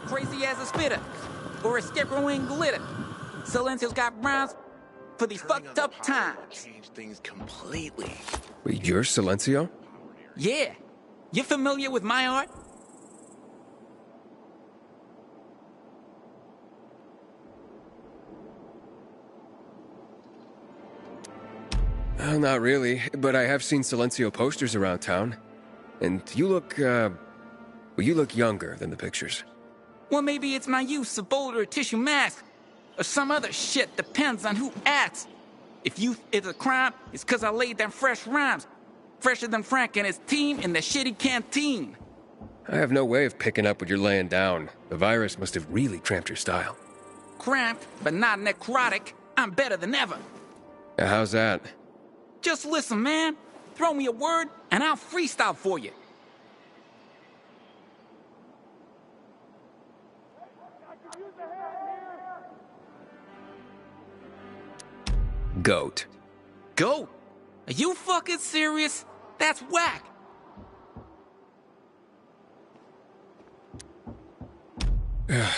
crazy as a spitter, or a scarecrow in glitter. Silencio's got rhymes for these fucked up times. Change things completely. Wait, you're Silencio? Yeah. You familiar with my art? Not really, but I have seen Silencio posters around town. And you look, you look younger than the pictures. Well, maybe it's my use of bolder tissue mask, or some other shit, depends on who asks. If youth is a crime, it's cause I laid down fresh rhymes. Fresher than Frank and his team in the shitty canteen. I have no way of picking up what you're laying down. The virus must have really cramped your style. Cramped, but not necrotic. I'm better than ever. How's that? Just listen, man. Throw me a word, and I'll freestyle for you. Goat. Goat? Are you fucking serious? That's whack.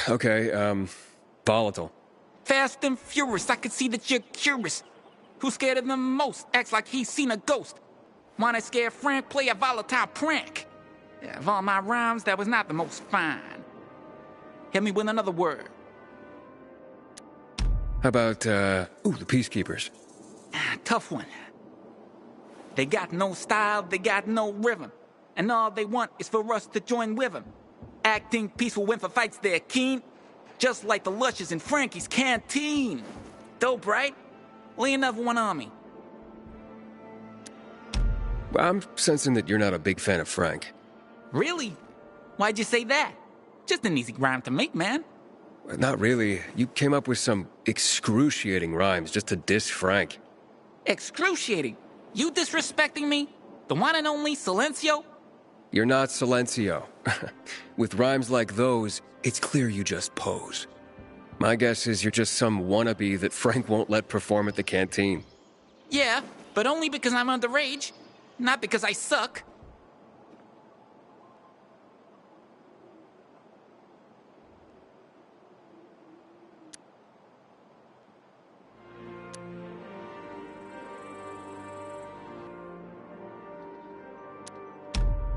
Okay, volatile. Fast and furious, I can see that you're curious. Who's scared of them most? Acts like he's seen a ghost. Wanna scare Frank? Play a volatile prank. Yeah, of all my rhymes, that was not the most fine. Hit me with another word. How about, the Peacekeepers? Tough one. They got no style, they got no rhythm. And all they want is for us to join with them. Acting peaceful when for fights they're keen. Just like the lushes in Frankie's canteen. Dope, right? Lay another one on me. Well, I'm sensing that you're not a big fan of Frank. Really? Why'd you say that? Just an easy rhyme to make, man. Not really. You came up with some excruciating rhymes just to diss Frank. Excruciating? You disrespecting me? The one and only Silencio? You're not Silencio. With rhymes like those, it's clear you just pose. My guess is you're just some wannabe that Frank won't let perform at the canteen. Yeah, but only because I'm underage. Not because I suck.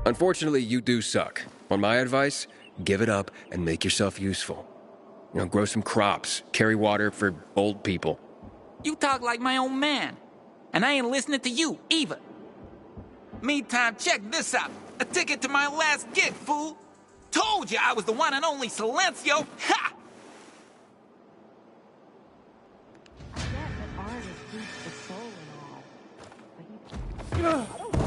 Unfortunately, you do suck. On my advice, give it up and make yourself useful. Grow some crops, carry water for old people. You talk like my own man. And I ain't listening to you, either. Meantime, check this out. A ticket to my last gig, fool. Told you I was the one and only Silencio. Ha! I get that art is deep the soul and all. But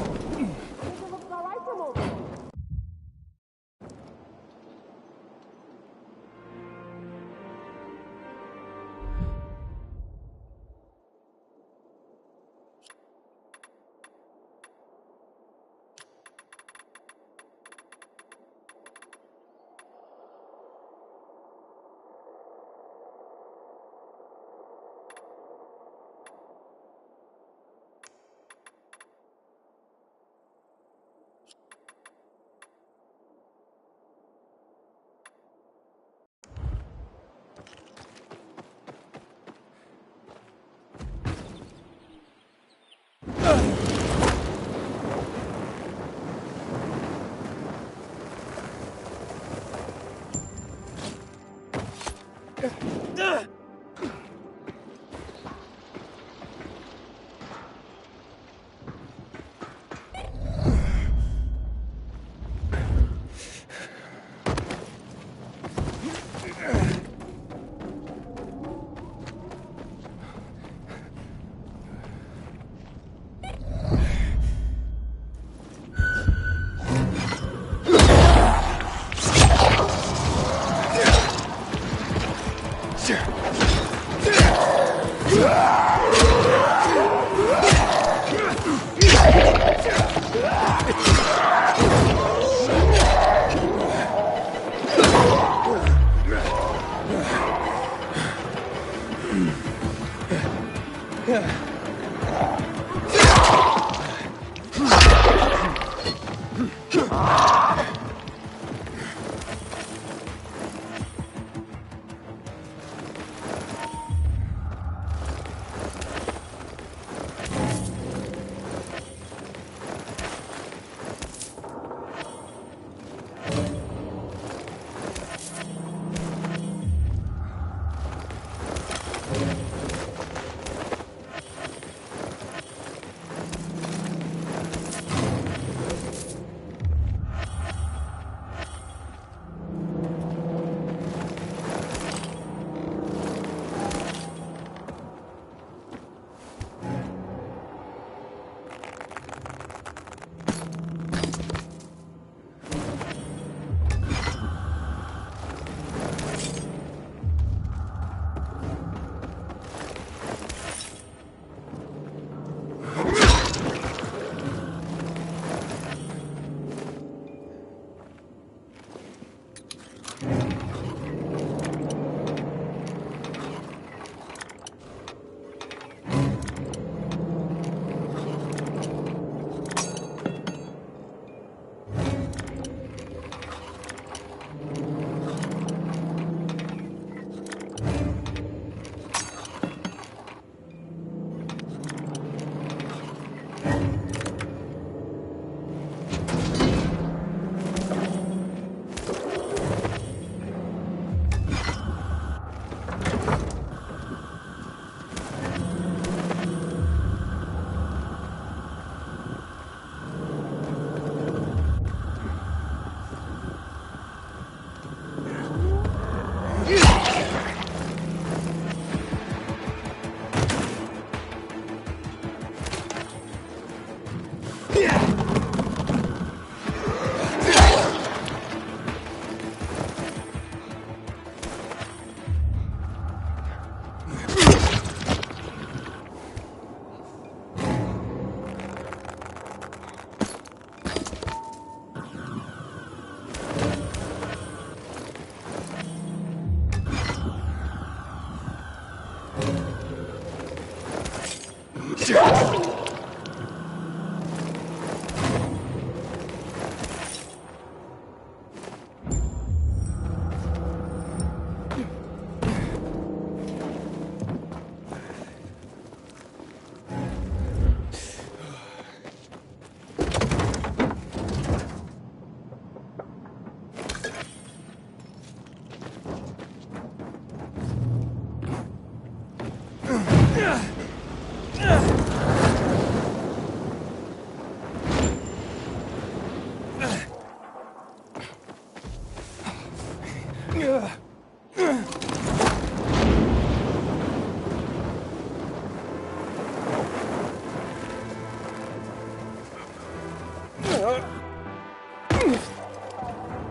Sure.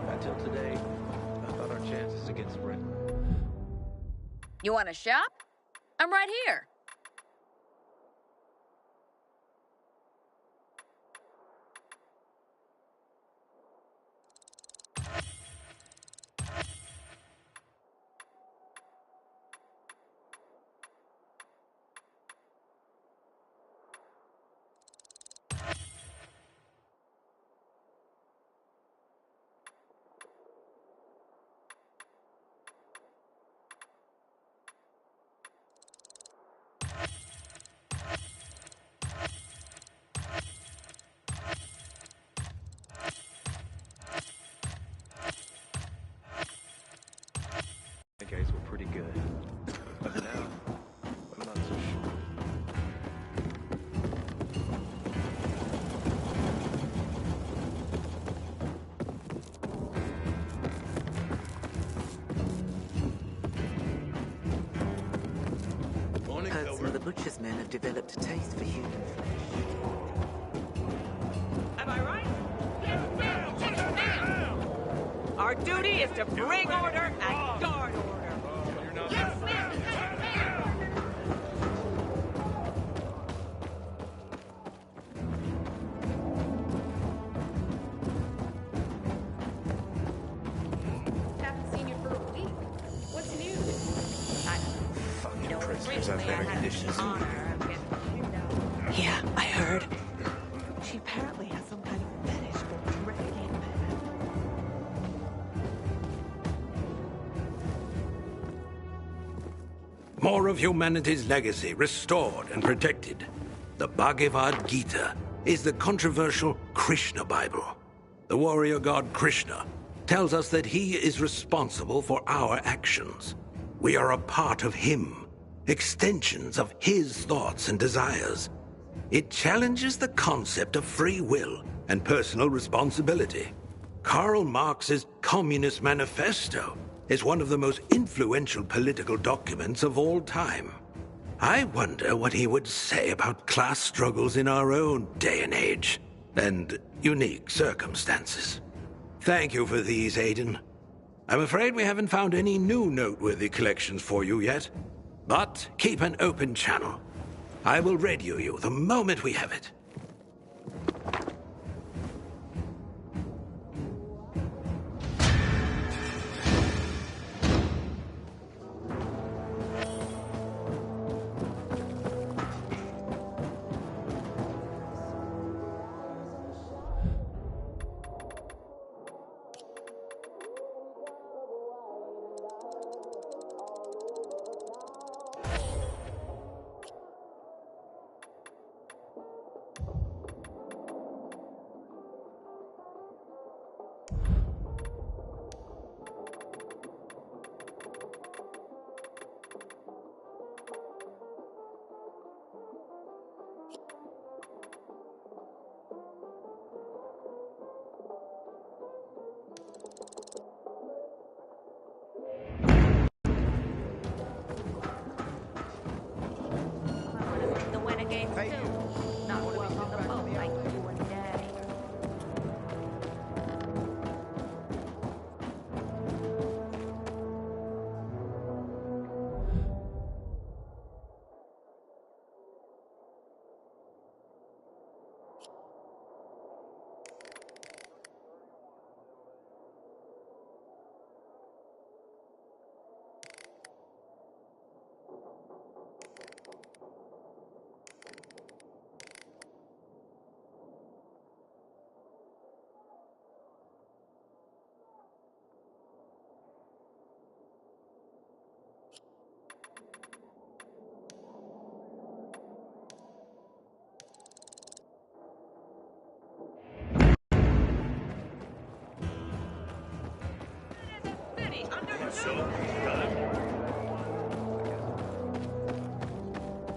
Until today, I thought our chances against Brent. You want to shop? I'm right here. The guys were pretty good. But now, I'm not so sure. Heard some of the butcher's men have developed a taste for human flesh. Am I right? Yes, ma'am! Yes, ma'am! Our duty is to bring order and guard order. Yes, ma'am! Yes, ma'am! Haven't seen you for a week. What's new? Fucking prisoners have better conditions. Yeah, I heard. She apparently has some kind of fetish for dragging men. More of humanity's legacy restored and protected. The Bhagavad Gita is the controversial Krishna Bible. The warrior god Krishna tells us that he is responsible for our actions. We are a part of him, extensions of his thoughts and desires. It challenges the concept of free will and personal responsibility. Karl Marx's Communist Manifesto is one of the most influential political documents of all time. I wonder what he would say about class struggles in our own day and age, and unique circumstances. Thank you for these, Aiden. I'm afraid we haven't found any new noteworthy collections for you yet, but keep an open channel. I will radio you the moment we have it. The Renegades too. Not working the boat like you and Daddy. ready.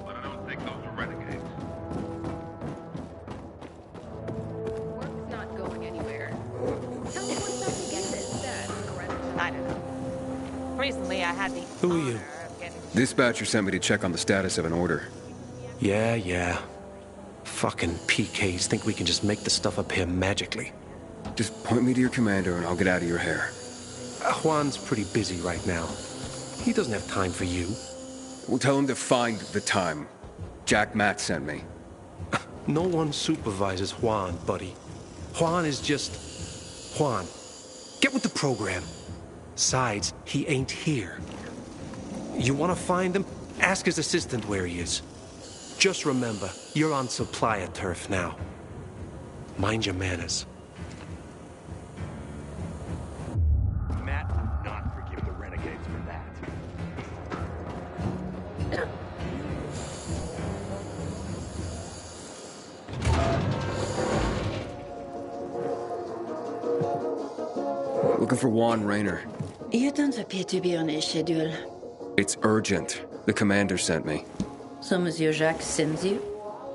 But I don't think those are renegades. Work's not going anywhere. Tell me what's up to get this done. I don't know. Recently, I had the Who are you? honor of getting Dispatcher sent me to check on the status of an order. Yeah. Fucking PKs think we can just make the stuff up here magically. Just point me to your commander and I'll get out of your hair. Juan's pretty busy right now. He doesn't have time for you. We'll tell him to find the time. Jack Matt sent me. No one supervises Juan, buddy. Juan is just Juan. Get with the program. Besides, he ain't here. You want to find him? Ask his assistant where he is. Just remember, you're on supplier turf now. Mind your manners. Matt will not forgive the renegades for that. Looking for Juan Rayner. You don't appear to be on a schedule. It's urgent. The commander sent me. So Monsieur Jacques sends you?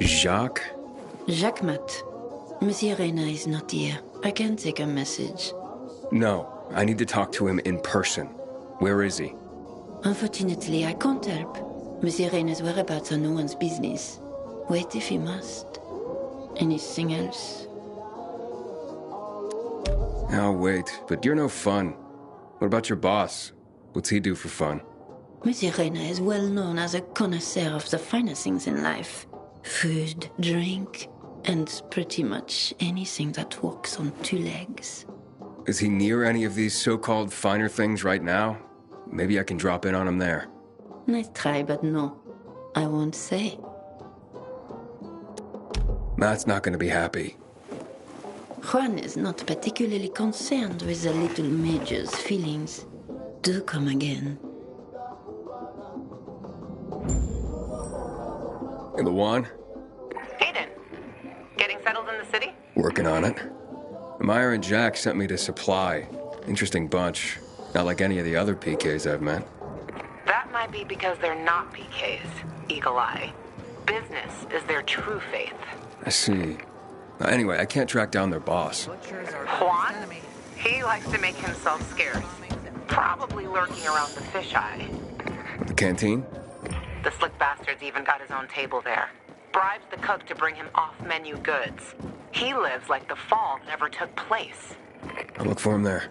Jacques? Jacques Mat. Monsieur Reyna is not here. I can take a message. No, I need to talk to him in person. Where is he? Unfortunately, I can't help. Monsieur Reyna's whereabouts are no one's business. Wait if you must. Anything else? I'll wait, but you're no fun. What about your boss? What's he do for fun? Monsieur Reyna is well known as a connoisseur of the finer things in life. Food, drink, and pretty much anything that walks on two legs. Is he near any of these so-called finer things right now? Maybe I can drop in on him there. Nice try, but no. I won't say. Matt's not gonna be happy. Juan is not particularly concerned with the little major's feelings. Do come again. In the Juan? Hayden, getting settled in the city? Working on it. Meyer and Jack sent me to Supply. Interesting bunch. Not like any of the other PKs I've met. That might be because they're not PKs, Eagle Eye. Business is their true faith. I see. Anyway, I can't track down their boss. Juan? He likes to make himself scarce. Probably lurking around the fisheye. The canteen? The slick bastard's even got his own table there. Bribes the cook to bring him off-menu goods. He lives like the fall never took place. I'll look for him there.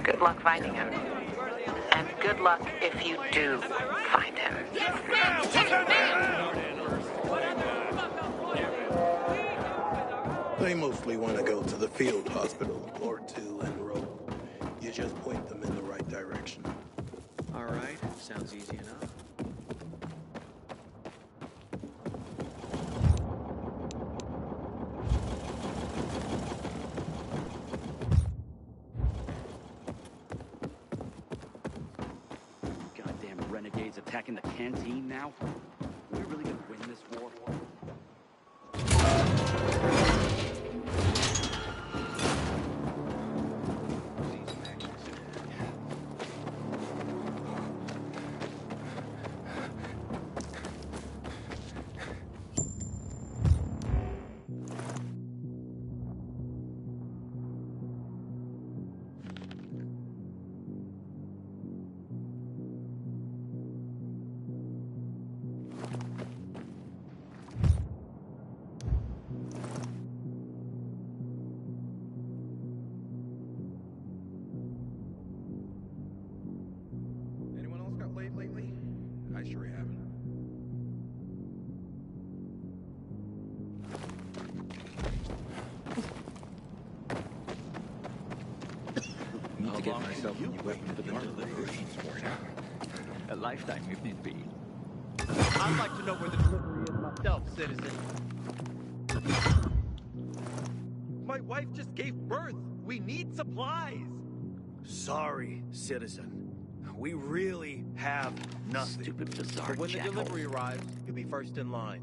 Good luck finding him. And good luck if you do find him. They mostly want to go to the field hospital or to enroll. You just point them in the right direction. All right, sounds easy enough. Goddamn renegades attacking the canteen now? Are we really gonna win this war? Anyone else got laid lately? I sure haven't. Need to get myself a new weapon for the delivery. A lifetime if need be. I'd like to know where the delivery is myself, citizen. My wife just gave birth. We need supplies. Sorry, citizen. We really have nothing. Stupid bizarre But when the jackal. delivery arrives, you'll be first in line.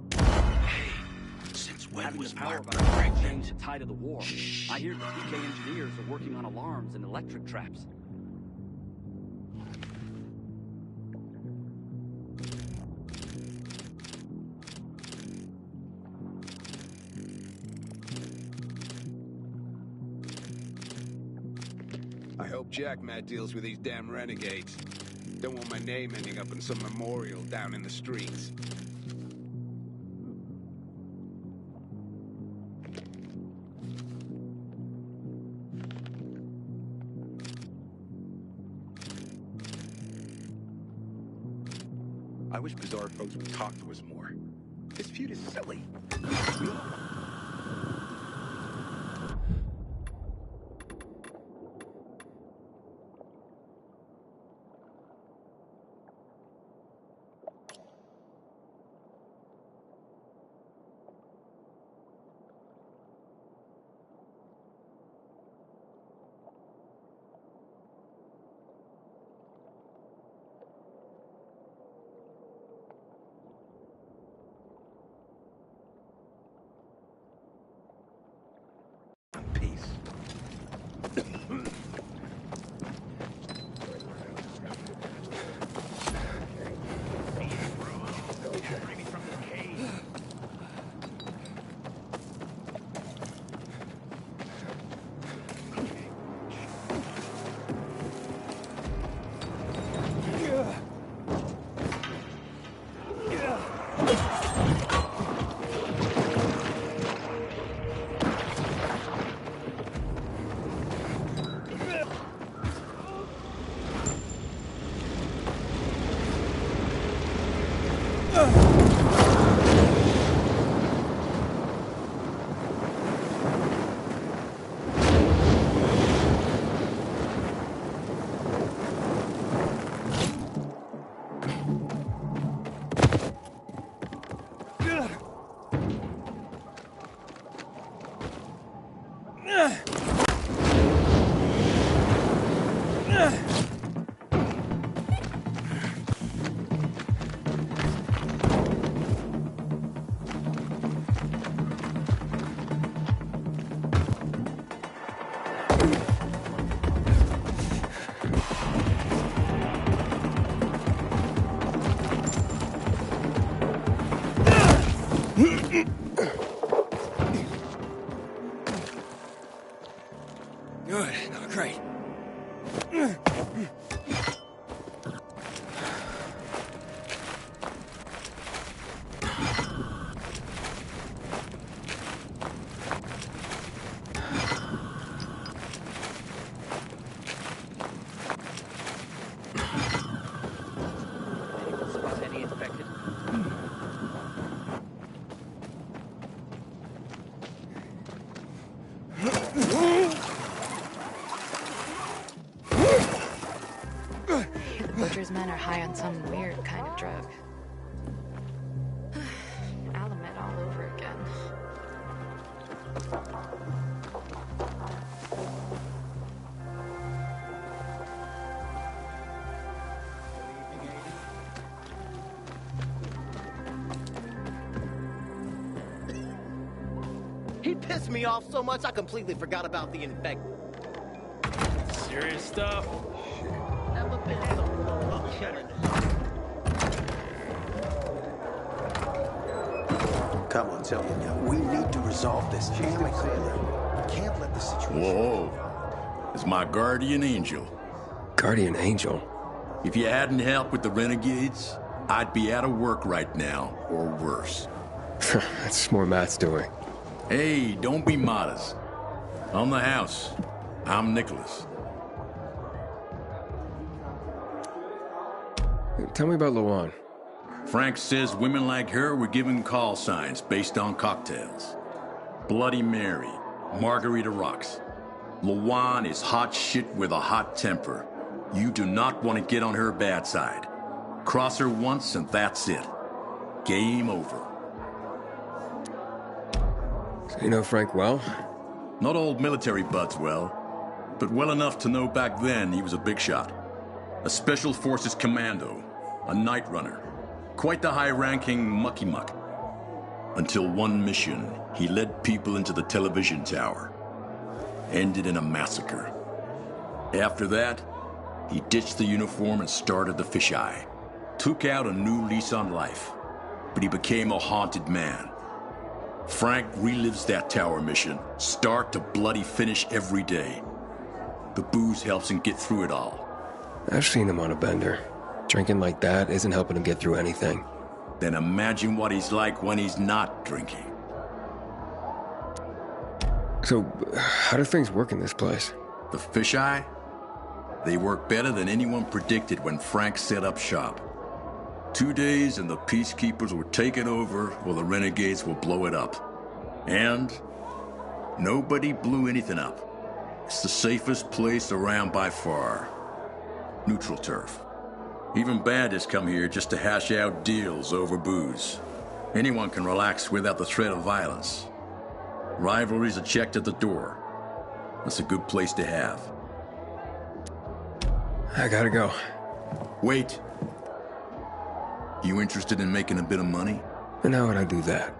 Since when Having was the power Mark of our pregnant? change the tide of the war. I hear the PK engineers are working on alarms and electric traps. Jack Matt deals with these damn renegades. Don't want my name ending up in some memorial down in the streets. I wish Bizarre folks would talk to us more. This feud is silly. Good, not great. Spot any infected? Butcher's men are high on some weird kind of drug. Alamet all over again. He pissed me off so much I completely forgot about the infect. Serious stuff. Never been so low. I'm killing it. Come on, tell me now. We need to resolve this amicably. We can't let the situation... Whoa. It's my guardian angel. Guardian angel? If you hadn't helped with the renegades, I'd be out of work right now, or worse. That's more Matt's doing. Hey, don't be modest. On the house, I'm Nicholas. Tell me about Luan. Frank says women like her were given call signs based on cocktails. Bloody Mary, Margarita Rocks. Luan is hot shit with a hot temper. You do not want to get on her bad side. Cross her once and that's it. Game over. So you know Frank well? Not old military buds well, but well enough to know back then he was a big shot. A Special Forces commando, a night runner. Quite the high-ranking mucky-muck. Until one mission, he led people into the television tower. Ended in a massacre. After that, he ditched the uniform and started the fisheye. Took out a new lease on life. But he became a haunted man. Frank relives that tower mission, start to bloody finish every day. The booze helps him get through it all. I've seen him on a bender. Drinking like that isn't helping him get through anything. Then imagine what he's like when he's not drinking. So, how do things work in this place? The fisheye? They work better than anyone predicted when Frank set up shop. 2 days and the peacekeepers will take it over, or the renegades will blow it up. And nobody blew anything up. It's the safest place around by far. Neutral turf. Even bandits come here just to hash out deals over booze. Anyone can relax without the threat of violence. Rivalries are checked at the door. That's a good place to have. I gotta go. Wait. You interested in making a bit of money? And how would I do that?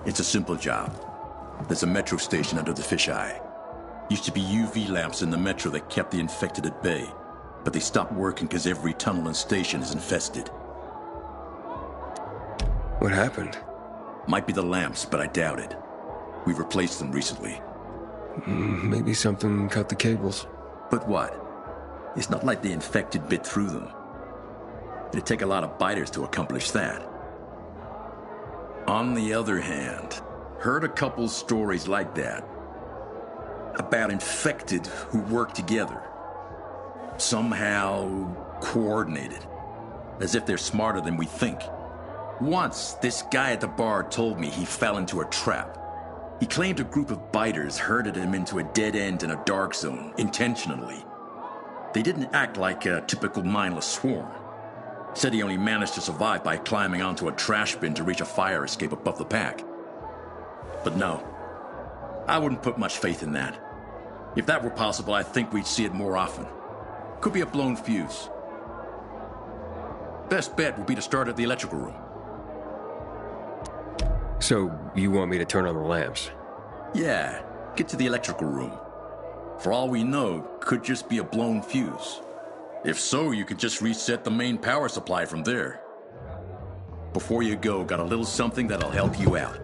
It's a simple job. There's a metro station under the fisheye. Used to be UV lamps in the metro that kept the infected at bay, but they stopped working because every tunnel and station is infested. What happened? Might be the lamps, but I doubt it. We've replaced them recently. Maybe something cut the cables. But what? It's not like the infected bit through them. It'd take a lot of biters to accomplish that. On the other hand, heard a couple stories like that. About infected who work together. Somehow coordinated. As if they're smarter than we think. Once, this guy at the bar told me he fell into a trap. He claimed a group of biters herded him into a dead end in a dark zone, intentionally. They didn't act like a typical mindless swarm. Said he only managed to survive by climbing onto a trash bin to reach a fire escape above the pack. But no, I wouldn't put much faith in that. If that were possible, I think we'd see it more often. Could be a blown fuse. Best bet would be to start at the electrical room. So, you want me to turn on the lamps? Yeah, get to the electrical room. For all we know, could just be a blown fuse. If so, you could just reset the main power supply from there. Before you go, got a little something that'll help you out.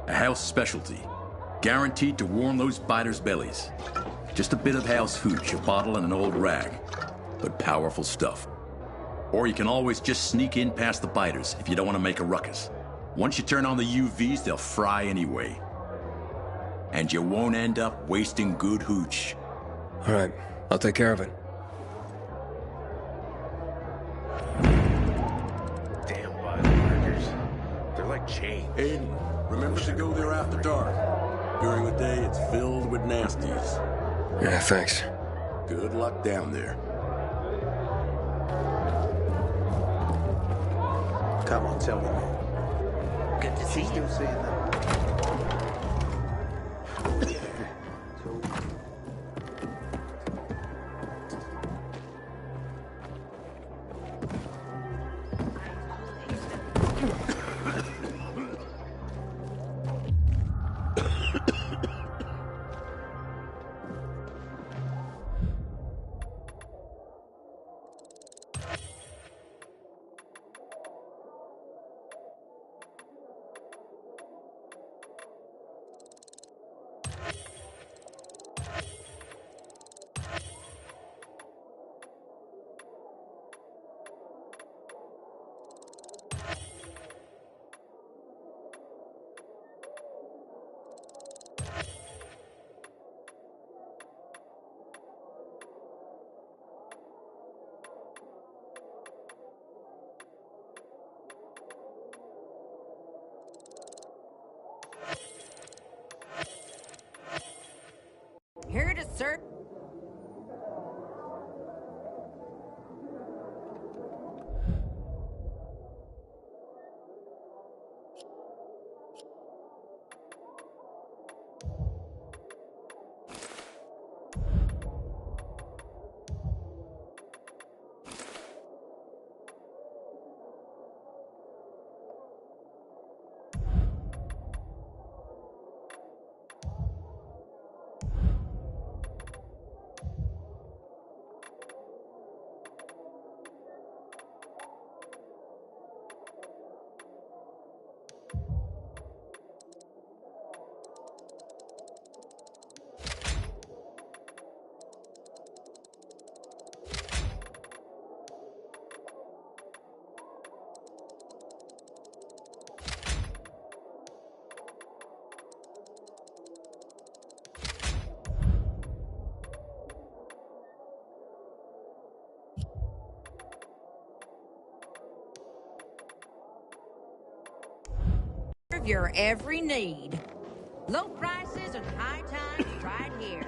A house specialty. Guaranteed to warm those biters' bellies. Just a bit of house hooch, a bottle and an old rag. But powerful stuff. Or you can always just sneak in past the biters if you don't want to make a ruckus. Once you turn on the UVs, they'll fry anyway. And you won't end up wasting good hooch. All right, I'll take care of it. Damn biomarkers. They're like chains. Aiden, remember to go there after dark. During the day, it's filled with nasties. Yeah, thanks. Good luck down there. Come on, tell me, man. Good to see you. Still seeing them? Here to serve. serve your every need. Low prices and high times right here.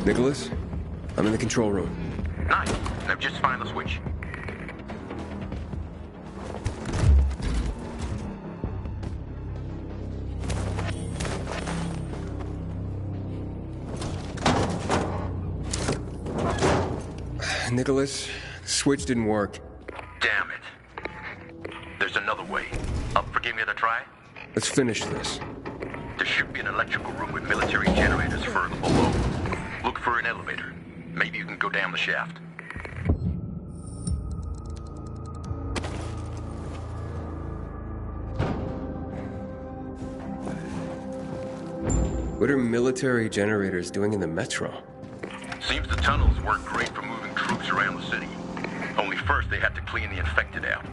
Nicholas, I'm in the control room. Nice. I've just found the switch. Nicholas, the switch didn't work. Damn it. There's another way. Up for giving it a try? Let's finish this. There should be an electrical room with military generators further below. Look for an elevator. Maybe you can go down the shaft. What are military generators doing in the metro? Seems the tunnels work great for moving troops around the city. Only first they had to clean the infected out.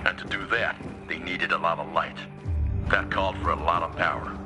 And to do that, they needed a lot of light. That called for a lot of power.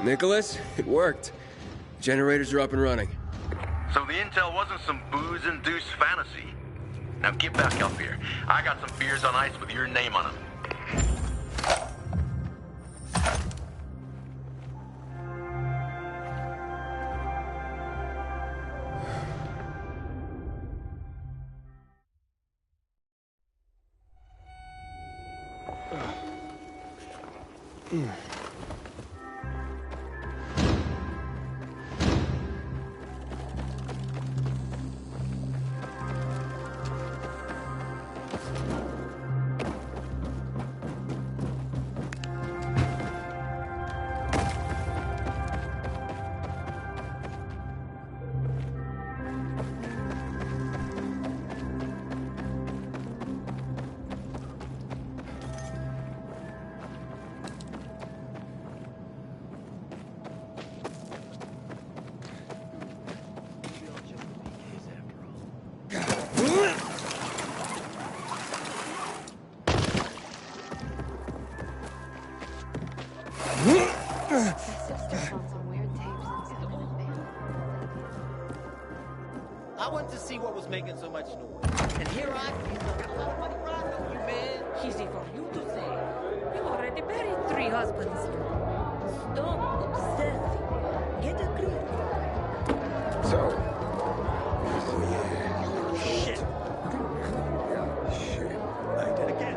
Nicholas, it worked. Generators are up and running. So the intel wasn't some booze-induced fantasy. Now get back up here. I got some beers on ice with your name on them. I went to see what was making so much noise. And here I got a lot of money riding on you, man. Easy for you to say. You've already buried 3 husbands. Stop obsessing. Get a grip. So. Shit. Shit. I did again.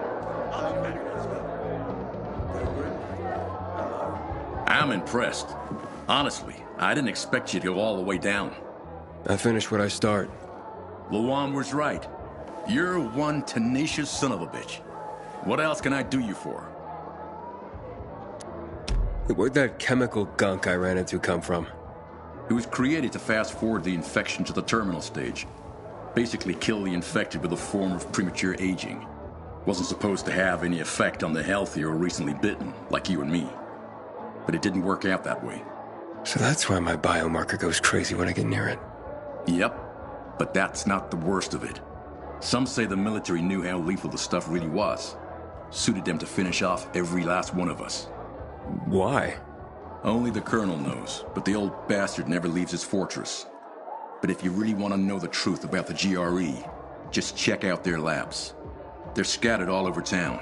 I'll do better next time. I'm impressed. Honestly, I didn't expect you to go all the way down. I finish what I start. Luan was right. You're one tenacious son of a bitch. What else can I do you for? Where'd that chemical gunk I ran into come from? It was created to fast forward the infection to the terminal stage. Basically kill the infected with a form of premature aging. Wasn't supposed to have any effect on the healthy or recently bitten, like you and me. But it didn't work out that way. So that's why my biomarker goes crazy when I get near it. Yep, but that's not the worst of it. Some say the military knew how lethal the stuff really was. Suited them to finish off every last one of us. Why? Only the colonel knows, but the old bastard never leaves his fortress. But if you really want to know the truth about the GRE, just check out their labs. They're scattered all over town.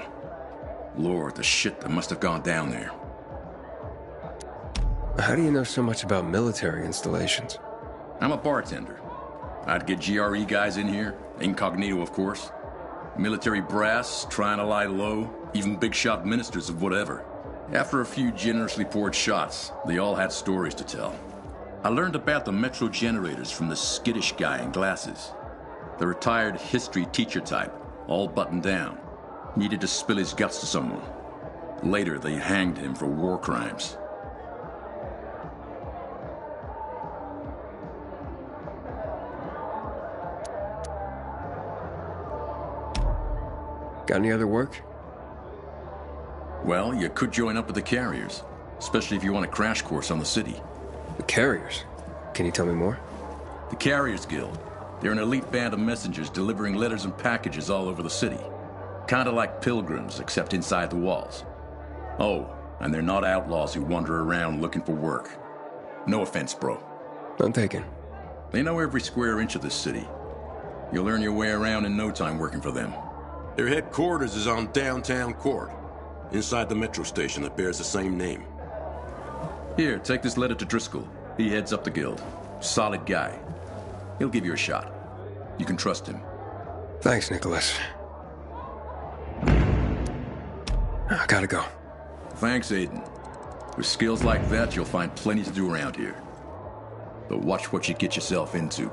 Lord, the shit that must have gone down there. How do you know so much about military installations? I'm a bartender. I'd get GRE guys in here, incognito of course. Military brass, trying to lie low, even big shot ministers of whatever. After a few generously poured shots, they all had stories to tell. I learned about the Metro generators from the skittish guy in glasses. The retired history teacher type, all buttoned down. Needed to spill his guts to someone. Later, they hanged him for war crimes. Got any other work? Well, you could join up with the carriers, especially if you want a crash course on the city. The carriers? Can you tell me more? The Carriers Guild. They're an elite band of messengers delivering letters and packages all over the city. Kinda like pilgrims, except inside the walls. Oh, and they're not outlaws who wander around looking for work. No offense, bro. None taken. They know every square inch of this city. You'll earn your way around in no time working for them. Their headquarters is on Downtown Court, inside the metro station that bears the same name. Here, take this letter to Driscoll. He heads up the guild. Solid guy. He'll give you a shot. You can trust him. Thanks, Nicholas. I gotta go. Thanks, Aiden. With skills like that, you'll find plenty to do around here. But watch what you get yourself into.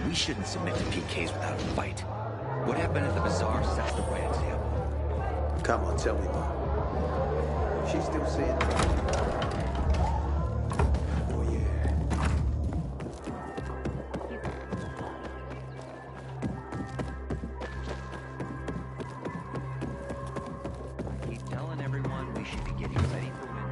We shouldn't submit to PKs without a fight. What happened at the bazaar sets the right example. Come on, tell me more. She's still saying. Oh, yeah. Keep telling everyone we should be getting ready for winter.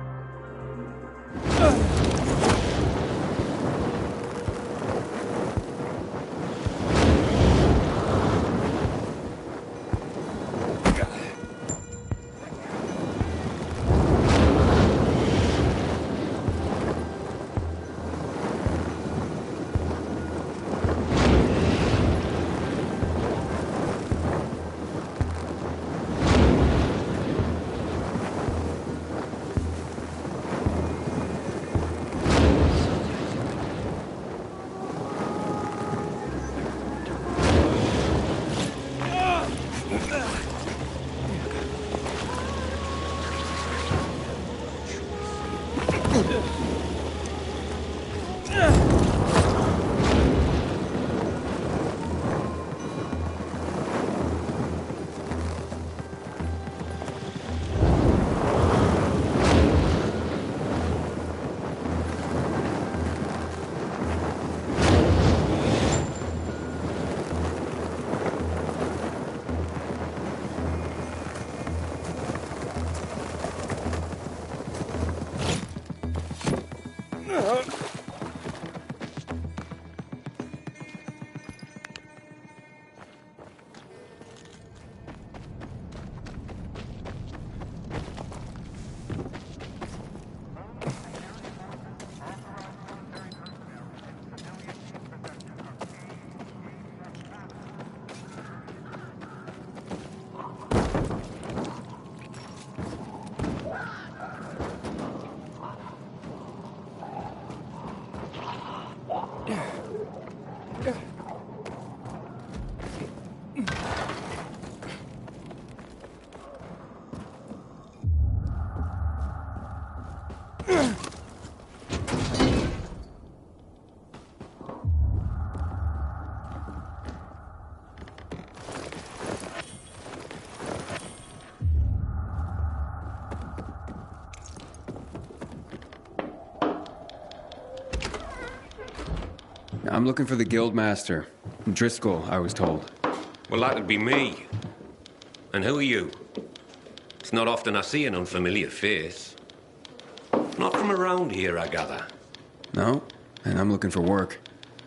I'm looking for the Guildmaster. Driscoll, I was told. Well, that'd be me. And who are you? It's not often I see an unfamiliar face. Not from around here, I gather. No, and I'm looking for work.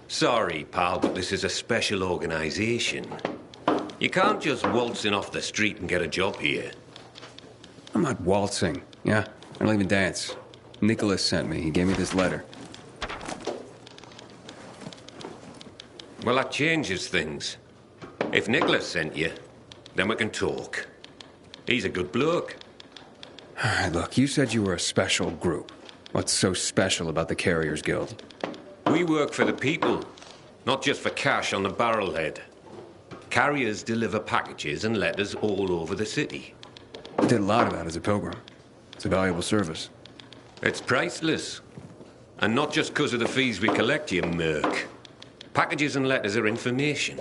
Sorry, pal, but this is a special organization. You can't just waltz in off the street and get a job here. I'm not waltzing. Yeah, I don't even dance. Nicholas sent me. He gave me this letter. Well, that changes things. If Nicholas sent you, then we can talk. He's a good bloke. All right, look, you said you were a special group. What's so special about the Carriers Guild? We work for the people, not just for cash on the barrelhead. Carriers deliver packages and letters all over the city. I did a lot of that as a pilgrim. It's a valuable service. It's priceless. And not just because of the fees we collect, you merc. Packages and letters are information.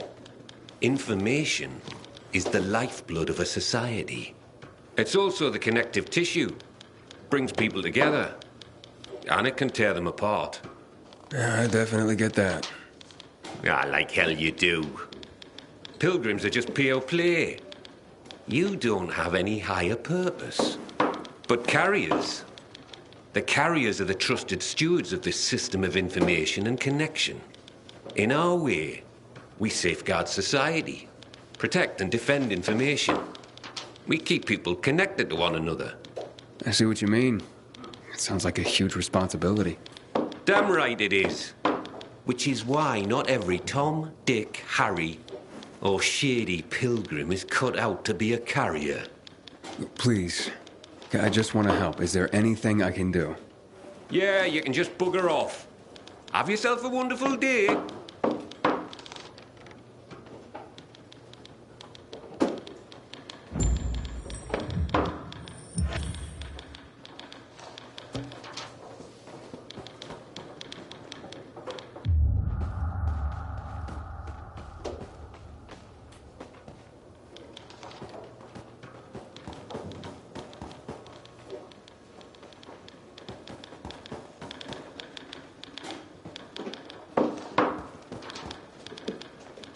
Information is the lifeblood of a society. It's also the connective tissue. Brings people together. And it can tear them apart. Yeah, I definitely get that. Ah, like hell you do. Pilgrims are just pure play. You don't have any higher purpose. But carriers, the carriers are the trusted stewards of this system of information and connection. In our way, we safeguard society, protect and defend information. We keep people connected to one another. I see what you mean. It sounds like a huge responsibility. Damn right it is. Which is why not every Tom, Dick, Harry, or shady pilgrim is cut out to be a carrier. Please, I just want to help. Is there anything I can do? Yeah, you can just bugger off. Have yourself a wonderful day.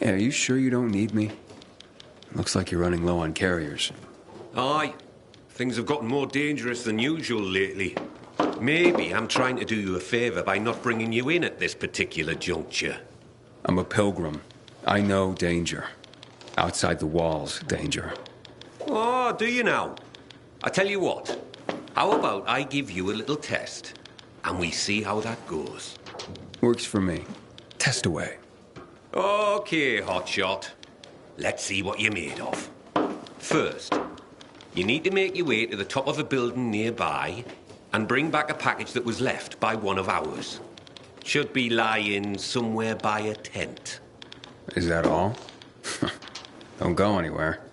Hey, are you sure you don't need me? Looks like you're running low on carriers. Aye. Things have gotten more dangerous than usual lately. Maybe I'm trying to do you a favor by not bringing you in at this particular juncture. I'm a pilgrim. I know danger. Outside the walls, danger. Oh, do you now? I tell you what. How about I give you a little test, and we see how that goes? Works for me. Test away. Okay, hotshot. Let's see what you're made of. First, you need to make your way to the top of a building nearby and bring back a package that was left by one of ours. Should be lying somewhere by a tent. Is that all? Don't go anywhere.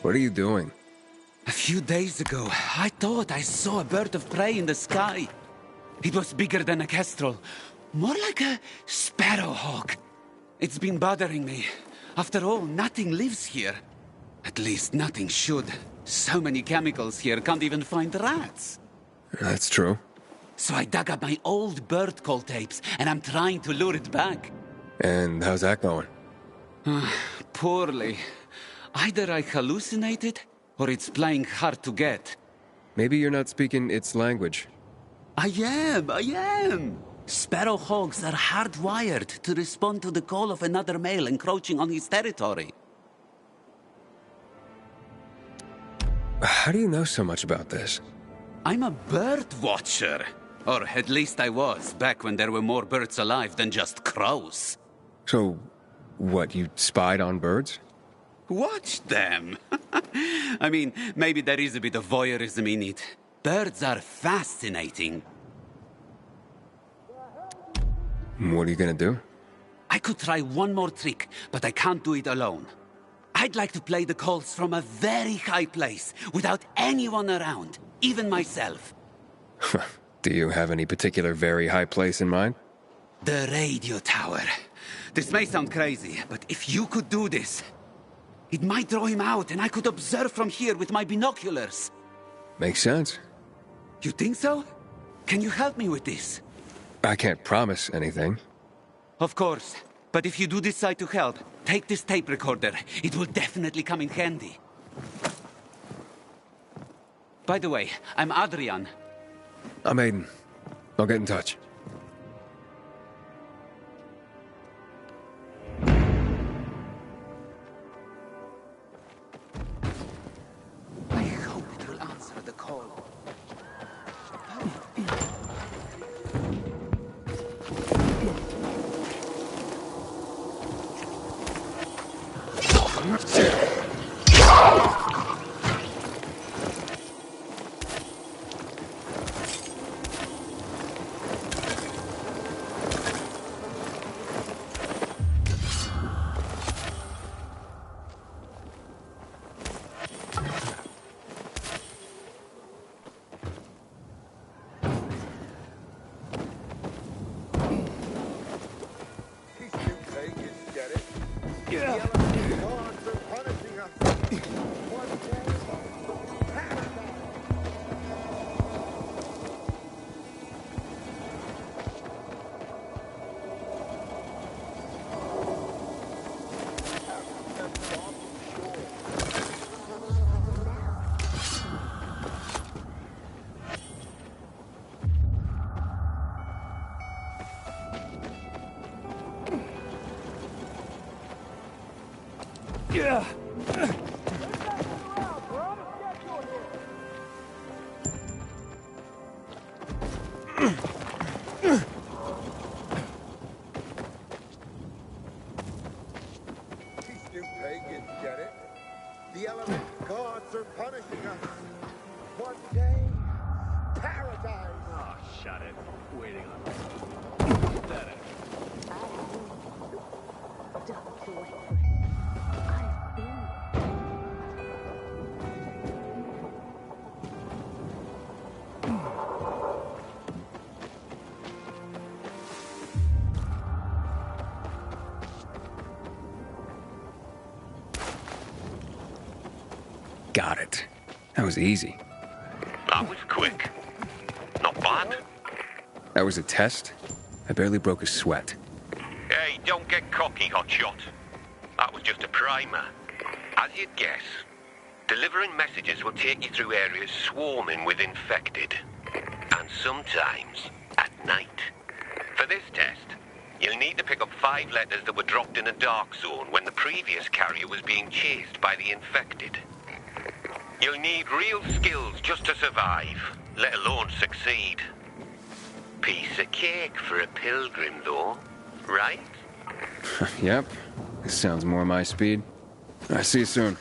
What are you doing? A few days ago, I thought I saw a bird of prey in the sky. It was bigger than a kestrel, more like a sparrowhawk. It's been bothering me. After all, nothing lives here. At least nothing should. So many chemicals here, can't even find rats. That's true. So I dug up my old bird call tapes, and I'm trying to lure it back. And how's that going? Poorly. Either I hallucinated, or it's playing hard to get. Maybe you're not speaking its language. I am. Sparrowhawks are hardwired to respond to the call of another male encroaching on his territory. How do you know so much about this? I'm a bird watcher. Or at least I was, back when there were more birds alive than just crows. So, what, you spied on birds? Watch them. I mean, maybe there is a bit of voyeurism in it. Birds are fascinating. What are you gonna do? I could try one more trick, but I can't do it alone. I'd like to play the calls from a very high place, without anyone around, even myself. Do you have any particular very high place in mind? The radio tower. This may sound crazy, but if you could do this, it might draw him out, and I could observe from here with my binoculars. Makes sense. You think so? Can you help me with this? I can't promise anything. Of course. But if you do decide to help, take this tape recorder. It will definitely come in handy. By the way, I'm Adrian. I'm Aiden. I'll get in touch. I hope it will answer the call. Yeah. You pagans get it? The element gods are punishing us. One day, paradise. Oh, shut it. Waiting on this. That it. Got it. That was easy. That was quick. Not bad. That was a test? I barely broke a sweat. Hey, don't get cocky, hotshot. That was just a primer. As you'd guess, delivering messages will take you through areas swarming with infected. And sometimes at night. For this test, you'll need to pick up 5 letters that were dropped in a dark zone when the previous carrier was being chased by the infected. You'll need real skills just to survive, let alone succeed. Piece of cake for a pilgrim, though, right? Yep. This sounds more my speed. I'll see you soon.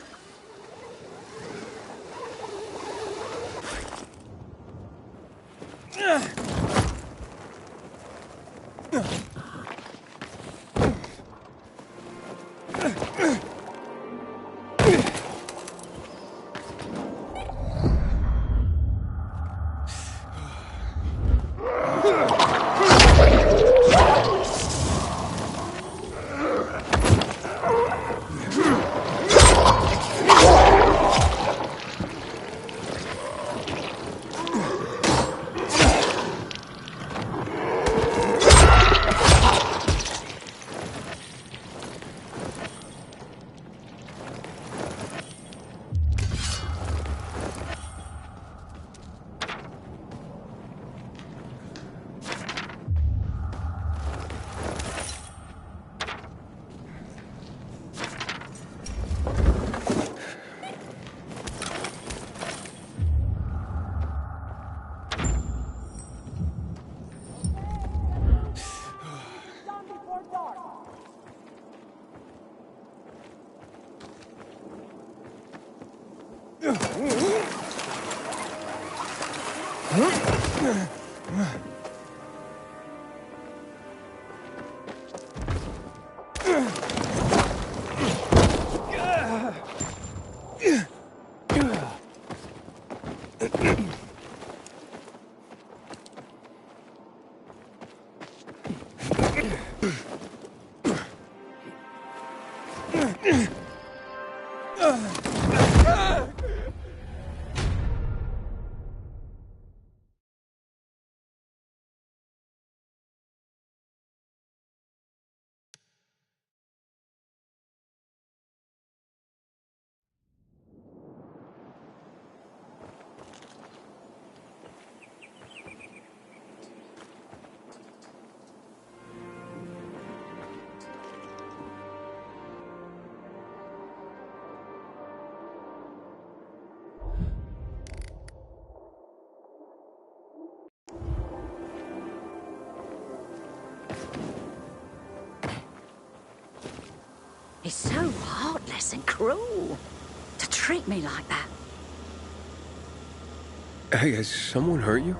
It's so heartless and cruel to treat me like that. Hey, has someone hurt you?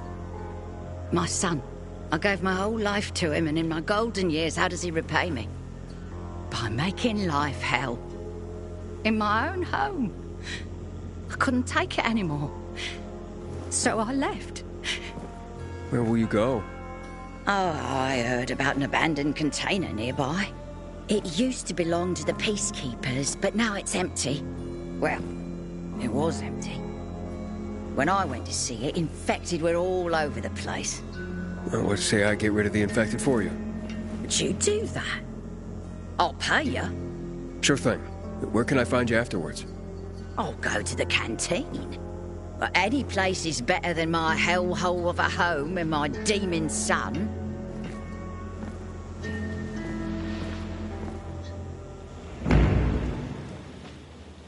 My son. I gave my whole life to him, and in my golden years, how does he repay me? By making life hell. In my own home. I couldn't take it anymore. So I left. Where will you go? Oh, I heard about an abandoned container nearby. It used to belong to the peacekeepers, but now it's empty. Well, it was empty. When I went to see it, infected were all over the place. Well, let's say I get rid of the infected for you. Would you do that? I'll pay you. Sure thing. Where can I find you afterwards? I'll go to the canteen. But any place is better than my hellhole of a home and my demon son.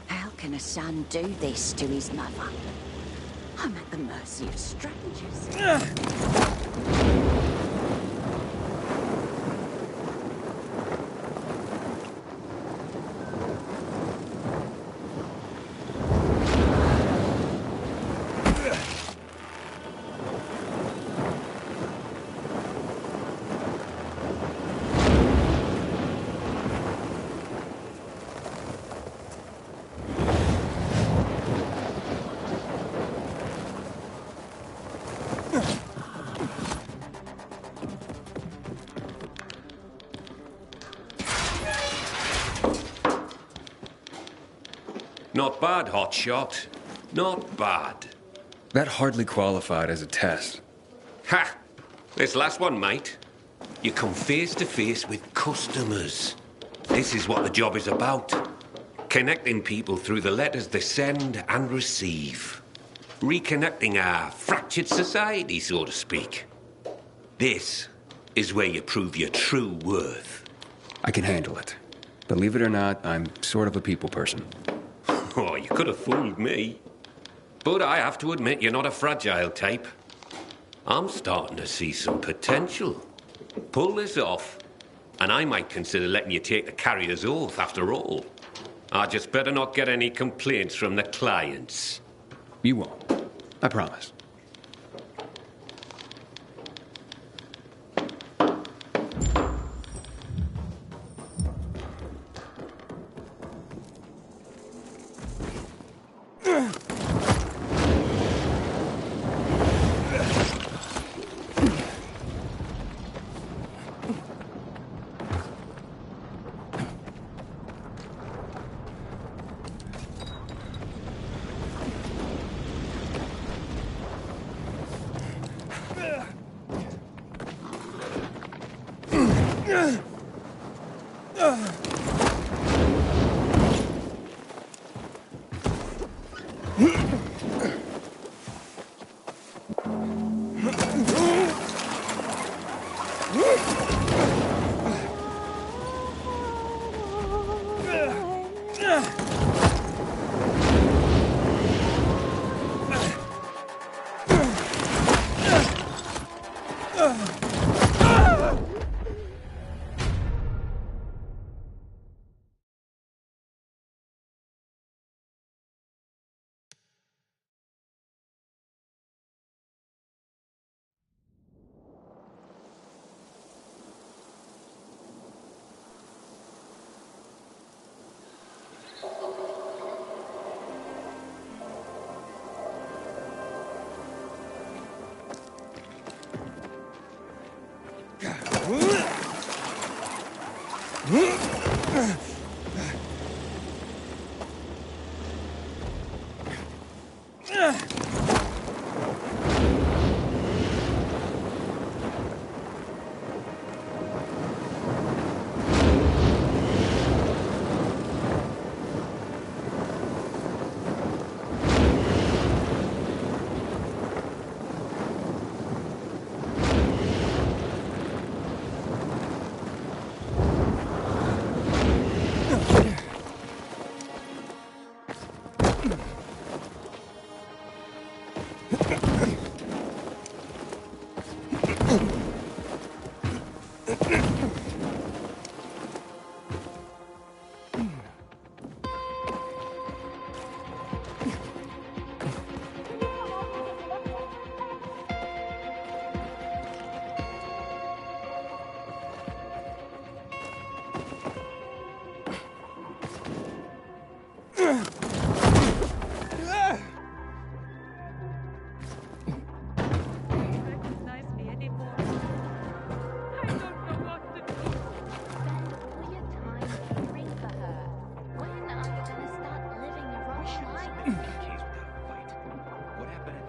How can a son do this to his mother? I'm at the mercy of strangers. Not bad, hotshot. Not bad. That hardly qualified as a test. Ha! This last one, mate. You come face to face with customers. This is what the job is about. Connecting people through the letters they send and receive. Reconnecting our fractured society, so to speak. This is where you prove your true worth. I can handle it. Believe it or not, I'm sort of a people person. Oh, you could have fooled me. But I have to admit, you're not a fragile type. I'm starting to see some potential. Pull this off, and I might consider letting you take the carrier's oath after all. I just better not get any complaints from the clients. You won't. I promise.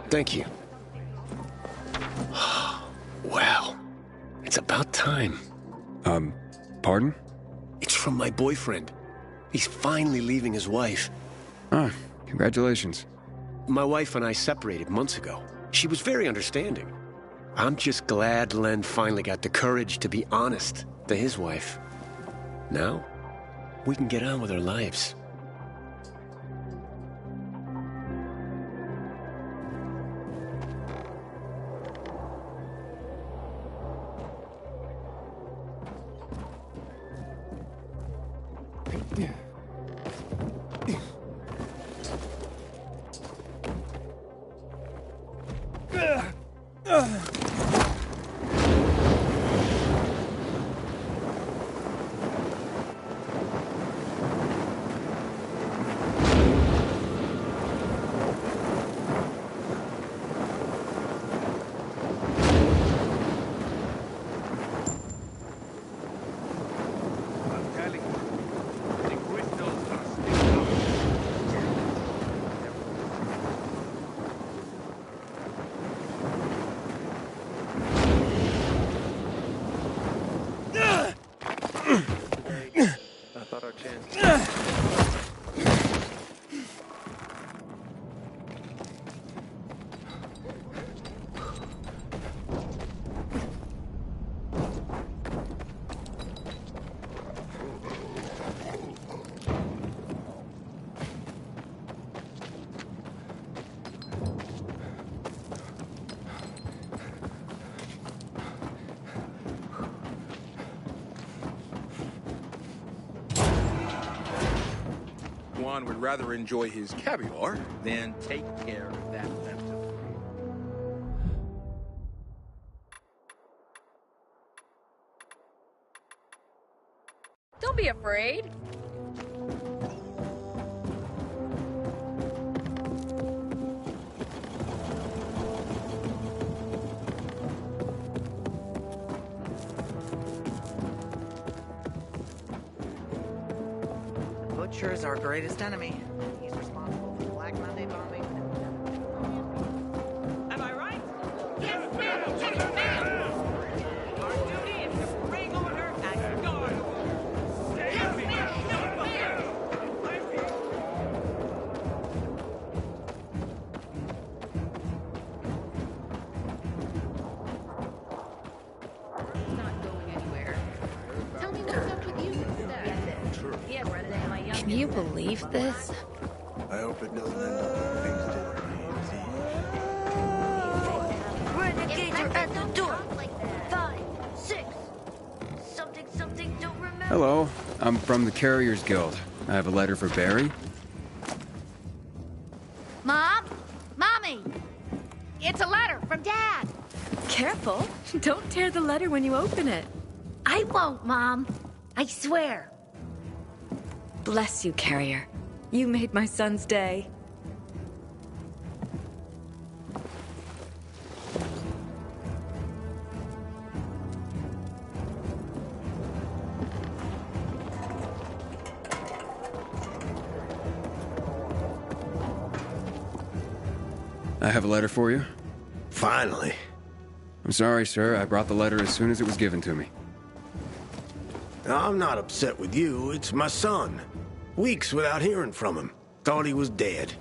Thank you. Well, it's about time. Pardon? It's from my boyfriend. He's finally leaving his wife. Ah, congratulations. My wife and I separated months ago. She was very understanding. I'm just glad Len finally got the courage to be honest to his wife. Now, we can get on with our lives. Juan would rather enjoy his caviar than take care of that festival. Don't be afraid. Butcher is our greatest enemy. He's responsible for the Black Monday bombing. Am I right? Yes, ma'am! Yes, ma'am! Our duty is to bring order and guard order. Yes, ma'am! Yes, ma'am! It's not going anywhere. Tell me what's up with you instead. Yes, my young. Can you believe this? I hope it doesn't end up like things did at Renegades are at the door. 5, 6. Something, don't remember. Hello, I'm from the Carriers Guild. I have a letter for Barry. Mom? Mommy! It's a letter from Dad! Careful. Don't tear the letter when you open it. I won't, Mom. I swear. Bless you, Carrier. You made my son's day. I have a letter for you. Finally. I'm sorry, sir. I brought the letter as soon as it was given to me. I'm not upset with you. It's my son. Weeks without hearing from him. Thought he was dead.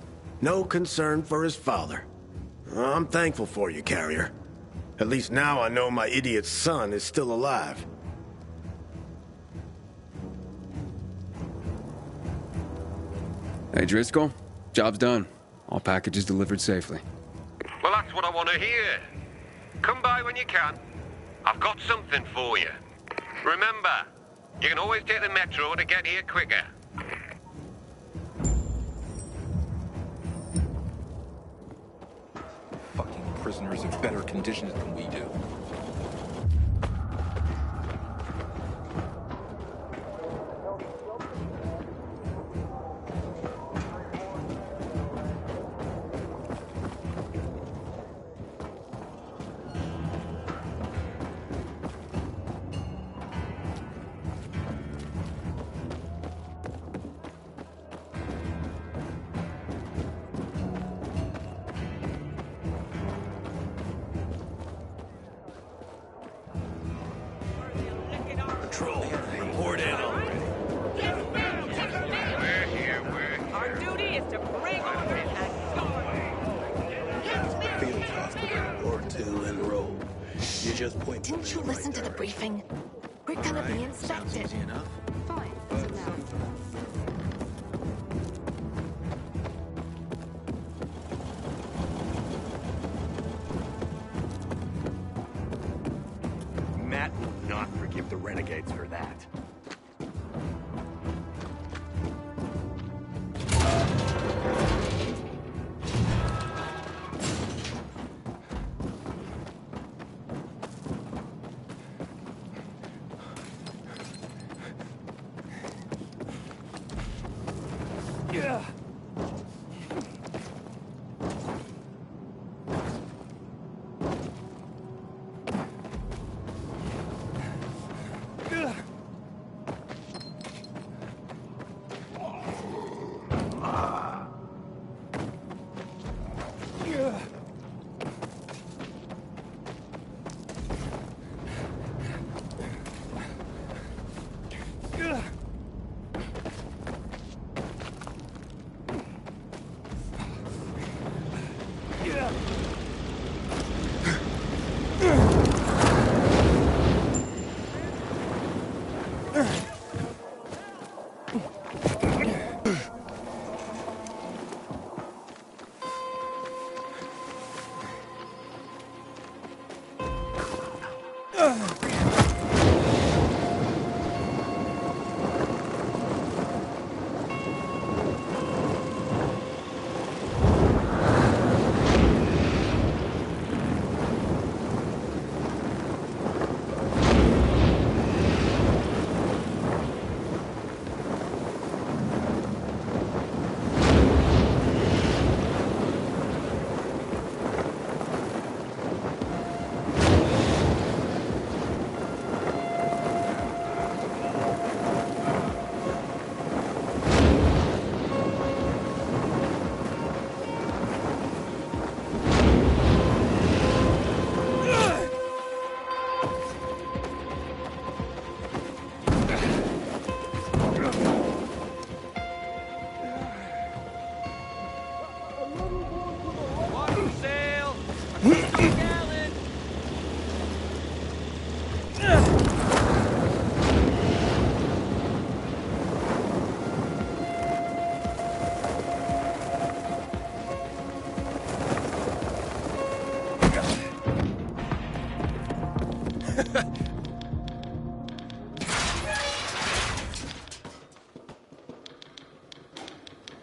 No concern for his father. I'm thankful for you, Carrier. At least now I know my idiot son is still alive. Hey, Driscoll. Job's done. All packages delivered safely. Well, that's what I want to hear. Come by when you can. I've got something for you. Remember, you can always take the metro to get here quicker. Fucking prisoners in better conditions than we do. Patrol, report in already. We're here. Our duty is to bring order and Field hospital, Ward 2 and roll. You just point them Didn't in you the listen right to the direction. briefing? We're gonna be inspected. Fine. So now. Matt will not forgive the renegades for that.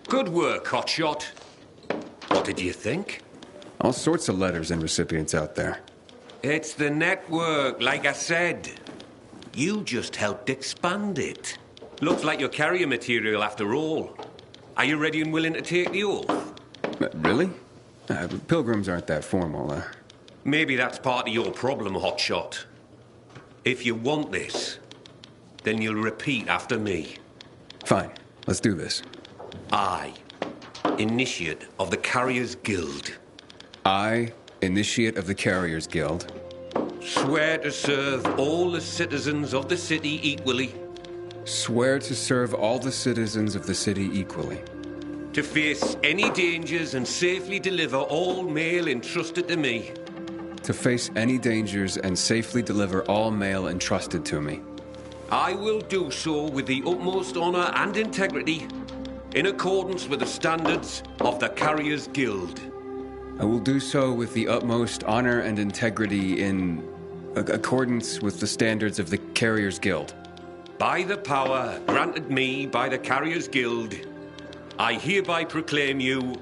Good work, hotshot. What did you think? All sorts of letters and recipients out there. It's the network, like I said. You just helped expand it. Looks like you're carrier material after all. Are you ready and willing to take the oath? Really? Pilgrims aren't that formal. Maybe that's part of your problem, hotshot. If you want this, then you'll repeat after me. Fine. Let's do this. I, initiate of the Carriers Guild, I, initiate of the Carriers Guild, swear to serve all the citizens of the city equally. Swear to serve all the citizens of the city equally. To face any dangers and safely deliver all mail entrusted to me. To face any dangers and safely deliver all mail entrusted to me. I will do so with the utmost honor and integrity, in accordance with the standards of the Carriers Guild. I will do so with the utmost honor and integrity in accordance with the standards of the Carriers Guild. By the power granted me by the Carriers Guild, I hereby proclaim you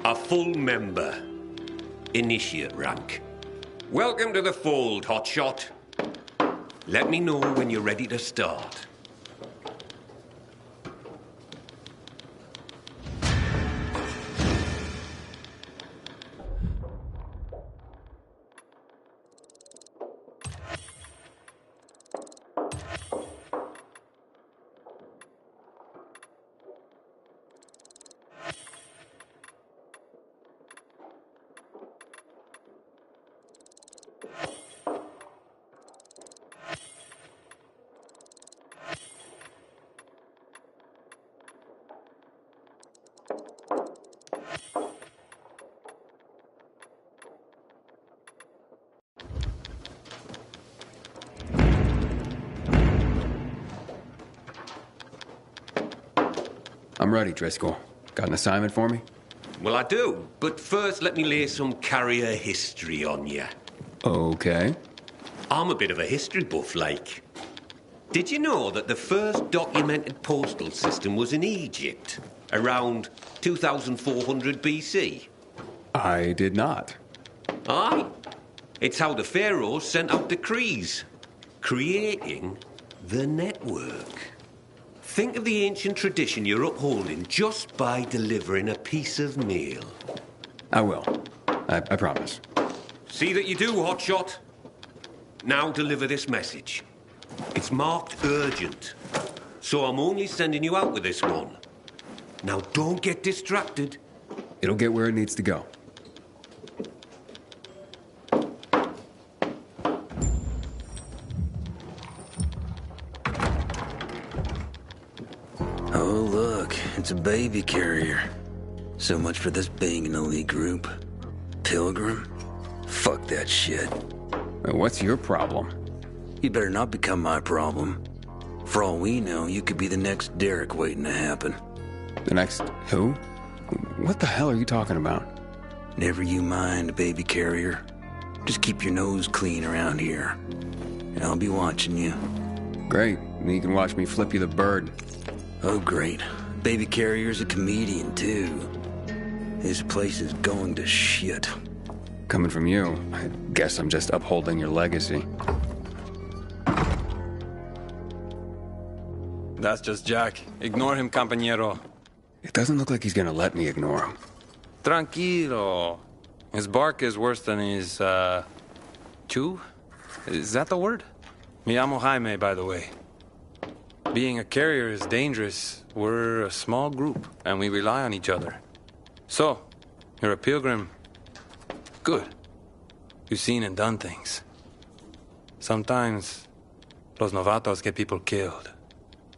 a full member, initiate rank. Welcome to the fold, Hotshot. Let me know when you're ready to start. I'm ready, Driscoll. Got an assignment for me? Well, I do, but first let me lay some carrier history on you. Okay. I'm a bit of a history buff, like. Did you know that the first documented postal system was in Egypt, around 2400 BC? I did not. Aye. It's how the pharaohs sent out decrees, creating the network. Think of the ancient tradition you're upholding just by delivering a piece of mail. I will. I promise. See that you do, Hotshot. Now deliver this message. It's marked urgent, so I'm only sending you out with this one. Now don't get distracted. It'll get where it needs to go. Oh, look, it's a baby carrier. So much for this being an elite group. Pilgrim? Fuck that shit. What's your problem? You better not become my problem. For all we know, you could be the next Derek waiting to happen. The next who? What the hell are you talking about? Never you mind, baby carrier. Just keep your nose clean around here. And I'll be watching you. Great. And you can watch me flip you the bird. Oh, great. Baby carrier's a comedian, too. This place is going to shit. Coming from you, I guess I'm just upholding your legacy. That's just Jack. Ignore him, compañero. It doesn't look like he's gonna let me ignore him. Tranquilo. His bark is worse than his, chew? Is that the word? Me llamo Jaime, by the way. Being a carrier is dangerous. We're a small group, and we rely on each other. So, you're a pilgrim. Good. You've seen and done things. Sometimes, los novatos get people killed.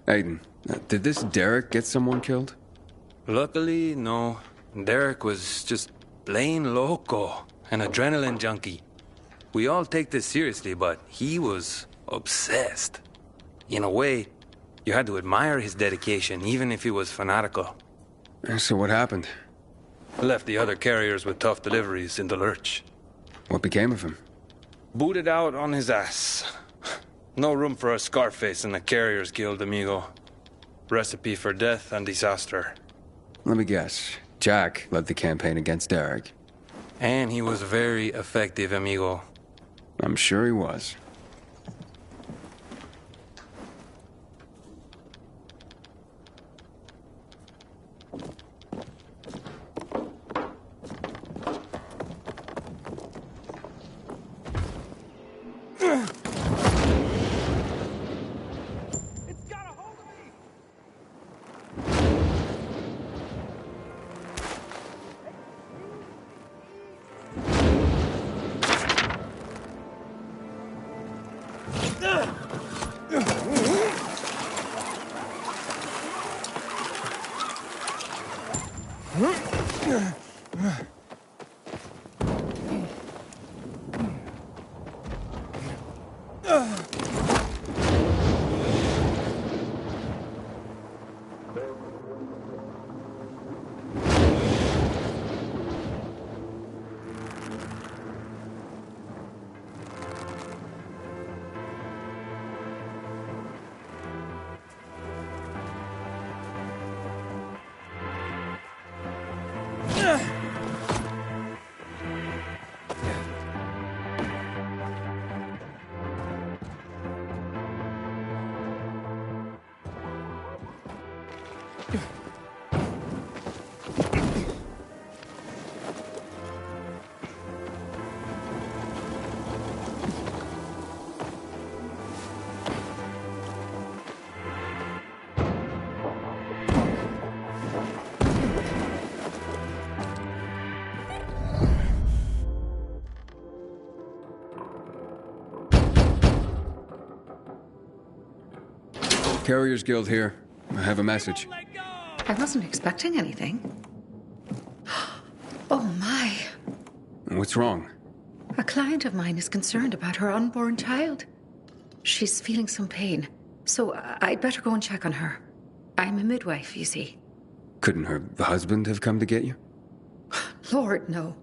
Aiden, did this Derek get someone killed? Luckily, no. Derek was just plain loco, an adrenaline junkie. We all take this seriously, but he was obsessed. In a way, you had to admire his dedication, even if he was fanatical. So what happened? Left the other carriers with tough deliveries in the lurch. What became of him? Booted out on his ass. No room for a Scarface in the Carriers Guild, amigo. Recipe for death and disaster. Let me guess. Jack led the campaign against Derek. And he was very effective, amigo. I'm sure he was. Carriers Guild here. I have a message. I wasn't expecting anything. Oh my. What's wrong? A client of mine is concerned about her unborn child. She's feeling some pain, so I'd better go and check on her. I'm a midwife, you see. Couldn't her husband have come to get you? Lord, no.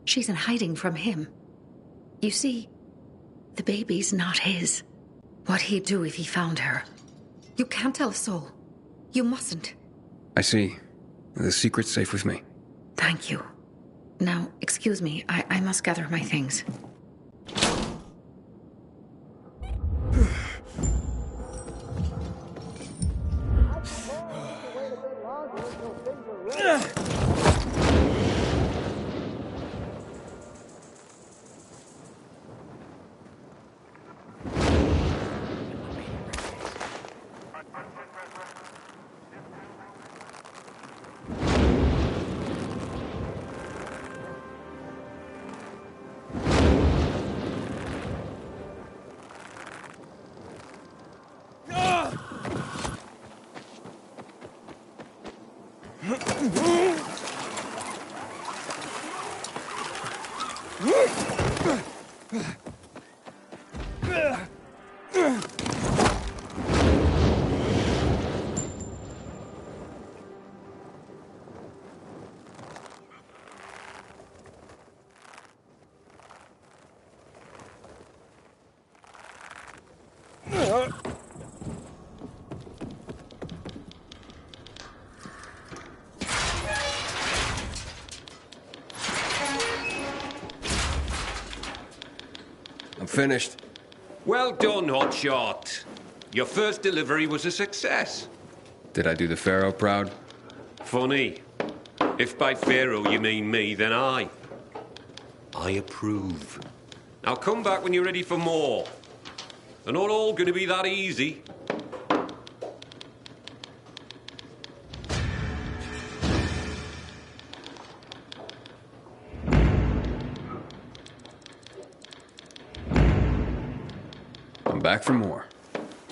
She's in hiding from him. You see, the baby's not his. What'd he do if he found her? You can't tell a soul. You mustn't. I see. The secret's safe with me. Thank you. Now, excuse me. I must gather my things. I'm finished. Well done, Hotshot. Your first delivery was a success. Did I do the Pharaoh proud? Funny. If by Pharaoh you mean me, then I approve. Now come back when you're ready for more. They're not all going to be that easy. I'm back for more.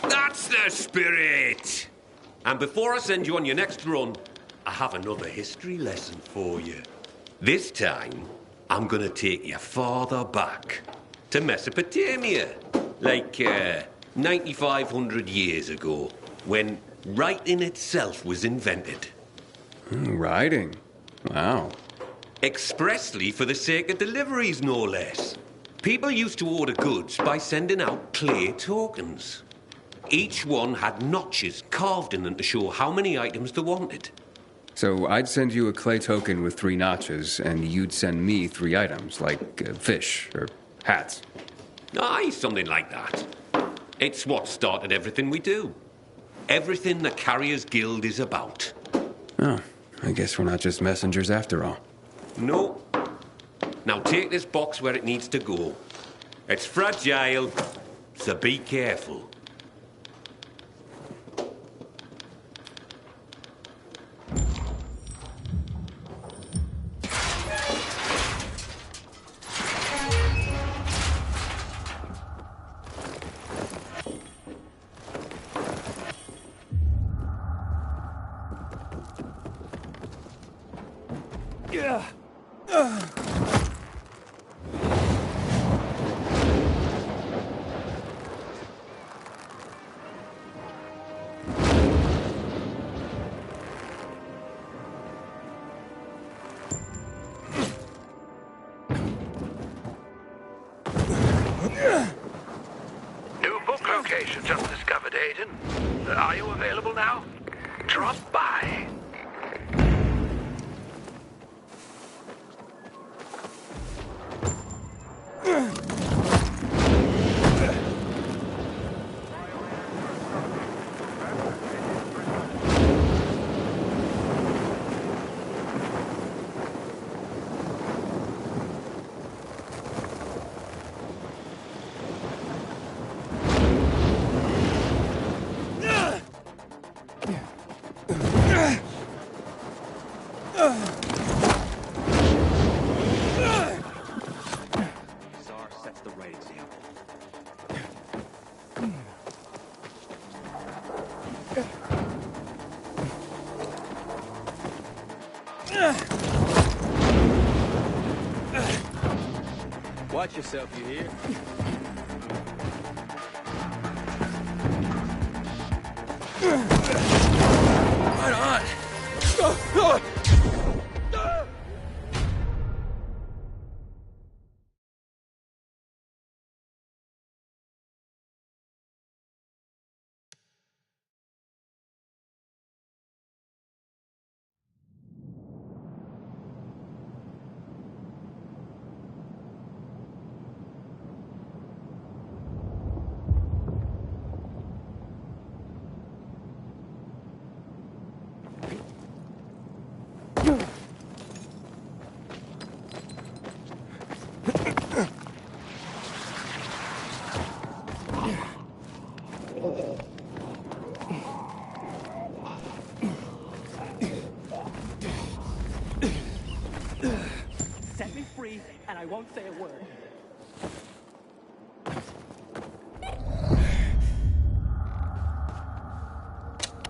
That's the spirit! And before I send you on your next run, I have another history lesson for you. This time, I'm gonna take you farther back to Mesopotamia, like 9,500 years ago, when writing itself was invented. Writing? Wow. Expressly for the sake of deliveries, no less. People used to order goods by sending out clay tokens. Each one had notches carved in them to show how many items they wanted. So I'd send you a clay token with 3 notches, and you'd send me 3 items, like fish or hats. Aye, something like that. It's what started everything we do. Everything the Carriers Guild is about. Oh, I guess we're not just messengers after all. No. Now take this box where it needs to go. It's fragile, so be careful. location just discovered, Aiden. Are you available now? Drop by. Watch yourself, you hear? Right on. Set me free, and I won't say a word.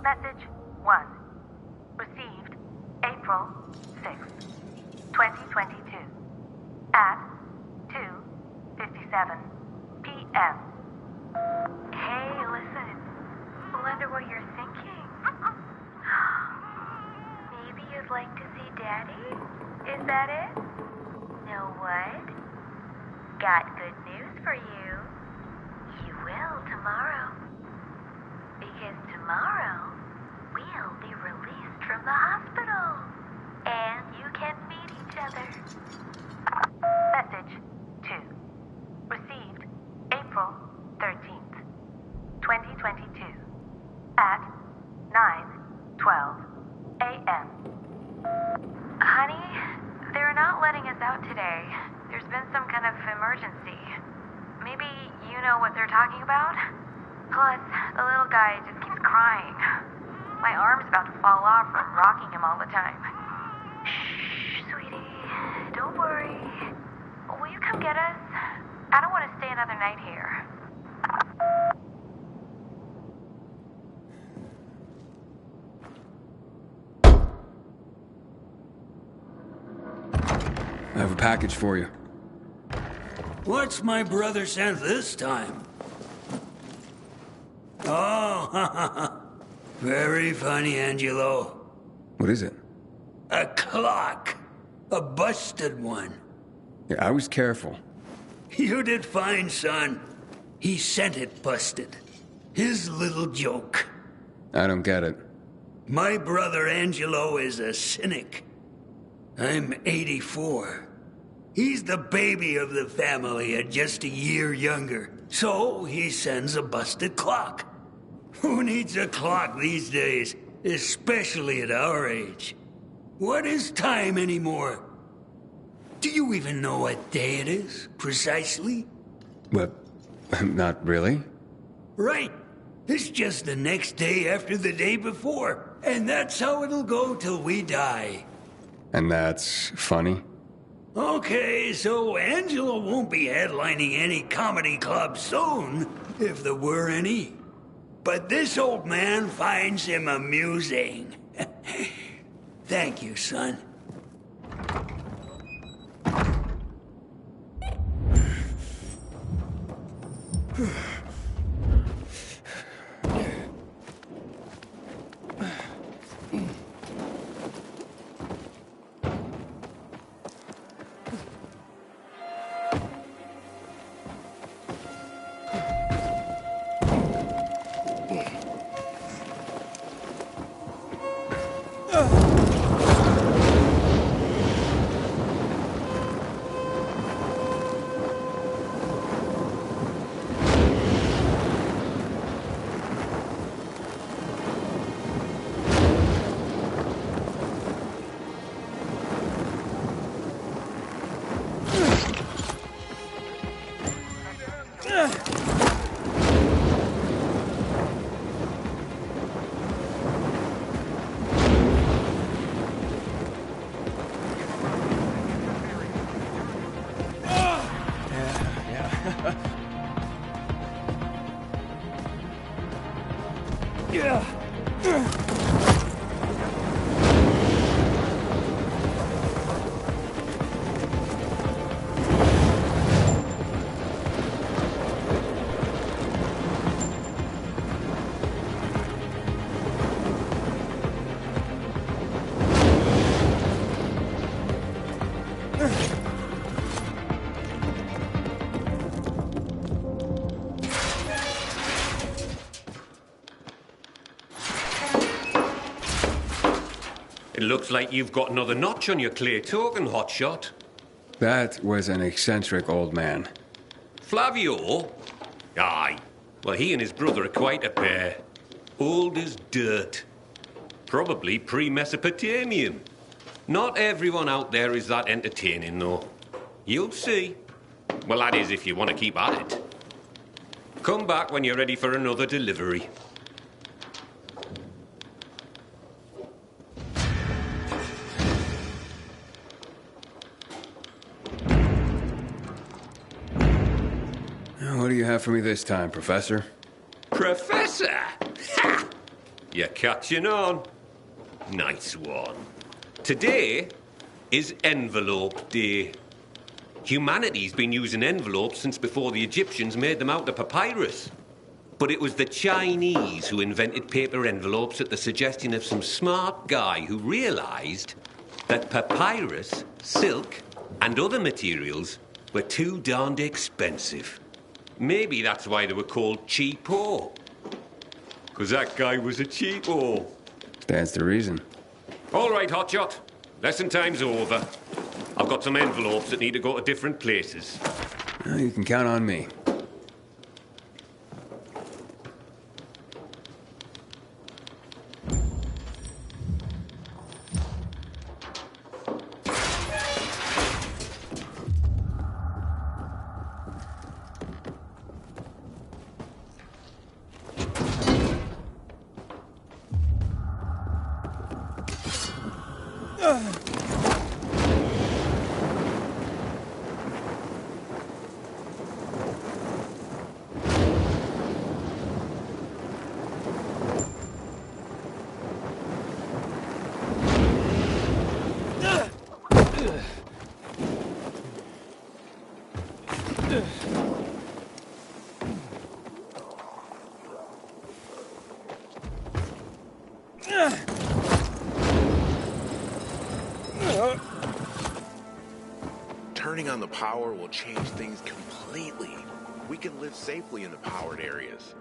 Message 1. Received April 6th, 2022 at 2:57 p.m. Hey, listen. Wonder what you're thinking. Maybe you'd like to see Daddy? Is that it? Know what? Got good news for you. You will tomorrow. Because tomorrow, we'll be released from the hospital. And you can meet each other. Message 2. Received April 13th, 2022 at 9:12 a.m. Honey, they're not letting us out today. There's been some kind of emergency. Maybe you know what they're talking about? Plus, the little guy just keeps crying. My arm's about to fall off from rocking him all the time. Shh, sweetie. Don't worry. Will you come get us? I don't want to stay another night here. I have a package for you. What's my brother sent this time? Oh, very funny, Angelo. What is it? A clock. A busted one. Yeah, I was careful. You did fine, son. He sent it busted. His little joke. I don't get it. My brother Angelo is a cynic. I'm 84. He's the baby of the family at just a year younger. So he sends a busted clock. Who needs a clock these days, especially at our age? What is time anymore? Do you even know what day it is, precisely? What? Not really. Right. It's just the next day after the day before. And that's how it'll go till we die. And that's funny? Okay, so Angelo won't be headlining any comedy club soon, if there were any. But this old man finds him amusing. Thank you, son. It looks like you've got another notch on your clay token, Hotshot. That was an eccentric old man. Flavio? Aye. Well, he and his brother are quite a pair. Old as dirt. Probably pre-Mesopotamian. Not everyone out there is that entertaining, though. You'll see. Well, that is if you want to keep at it. Come back when you're ready for another delivery. What do you have for me this time, Professor? Professor? Ha! You're catching on. Nice one. Today is Envelope Day. Humanity's been using envelopes since before the Egyptians made them out of papyrus. But it was the Chinese who invented paper envelopes at the suggestion of some smart guy who realized that papyrus, silk, and other materials were too darned expensive. Maybe that's why they were called cheapo. Because that guy was a cheapo. Stands to reason. All right, Hotshot. Lesson time's over. I've got some envelopes that need to go to different places. Well, you can count on me. Turning on the power will change things completely. We can live safely in the powered areas.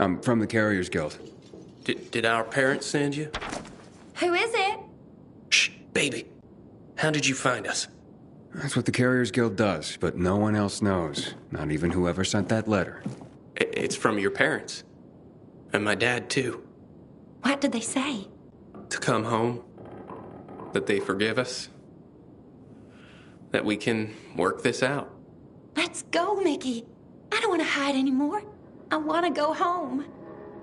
I'm from the Carriers Guild. Did our parents send you? Who is it? Shh, baby. How did you find us? That's what the Carriers Guild does, but no one else knows. Not even whoever sent that letter. It's from your parents. And my dad, too. What did they say? To come home. That they forgive us. That we can work this out. Let's go, Mickey. I don't want to hide anymore. I want to go home.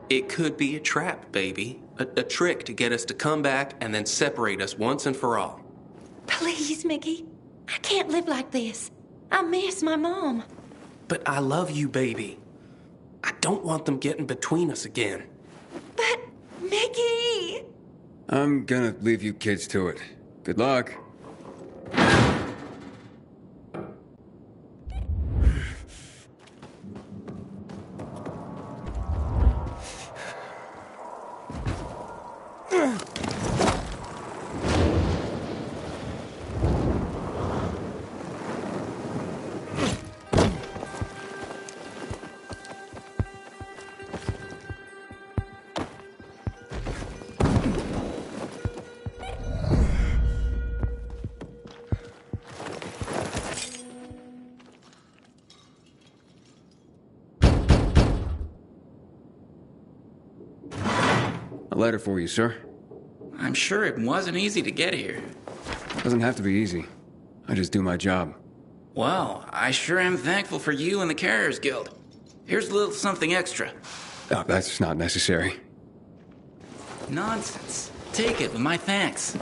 It could be a trap, baby. A trick to get us to come back and then separate us once and for all. Please, Mickey. I can't live like this. I miss my mom. But I love you, baby. I don't want them getting between us again. But, Mickey! I'm gonna leave you kids to it. Good luck. letter for you, sir. I'm sure it wasn't easy to get here. Doesn't have to be easy. I just do my job. Well, I sure am thankful for you and the Carriers Guild. Here's a little something extra. Oh, that's not necessary. Nonsense. Take it with my thanks.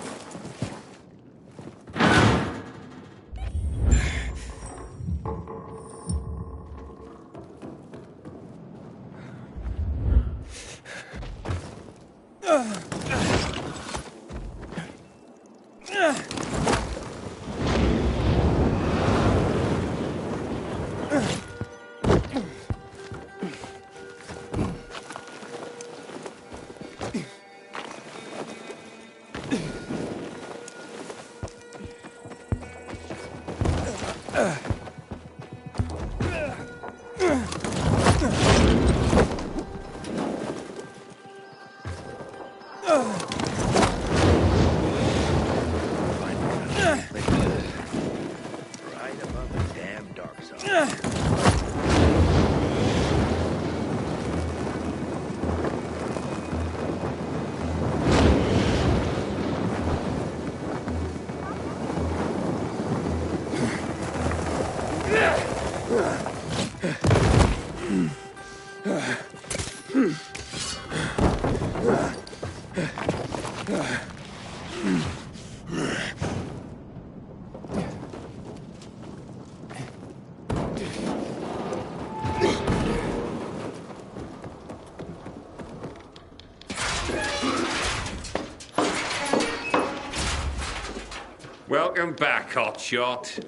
Welcome back, Hotshot.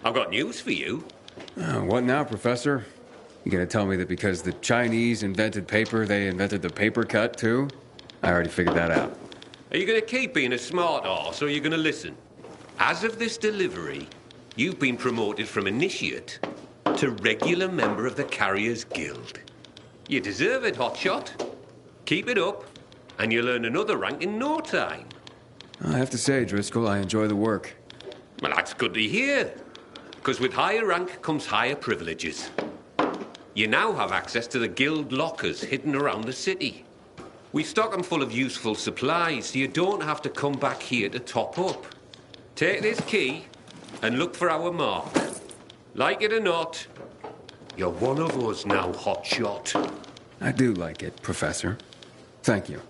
I've got news for you. What now, Professor? You gonna tell me that because the Chinese invented paper, they invented the paper cut, too? I already figured that out. Are you gonna keep being a smart arse, or are you gonna listen? As of this delivery, you've been promoted from initiate to regular member of the Carriers Guild. You deserve it, Hotshot. Keep it up, and you'll earn another rank in no time. I have to say, Driscoll, I enjoy the work. Well, that's good to hear. Because with higher rank comes higher privileges. You now have access to the guild lockers hidden around the city. We stock them full of useful supplies, so you don't have to come back here to top up. Take this key and look for our mark. Like it or not, you're one of us now, Hotshot. I do like it, Professor. Thank you.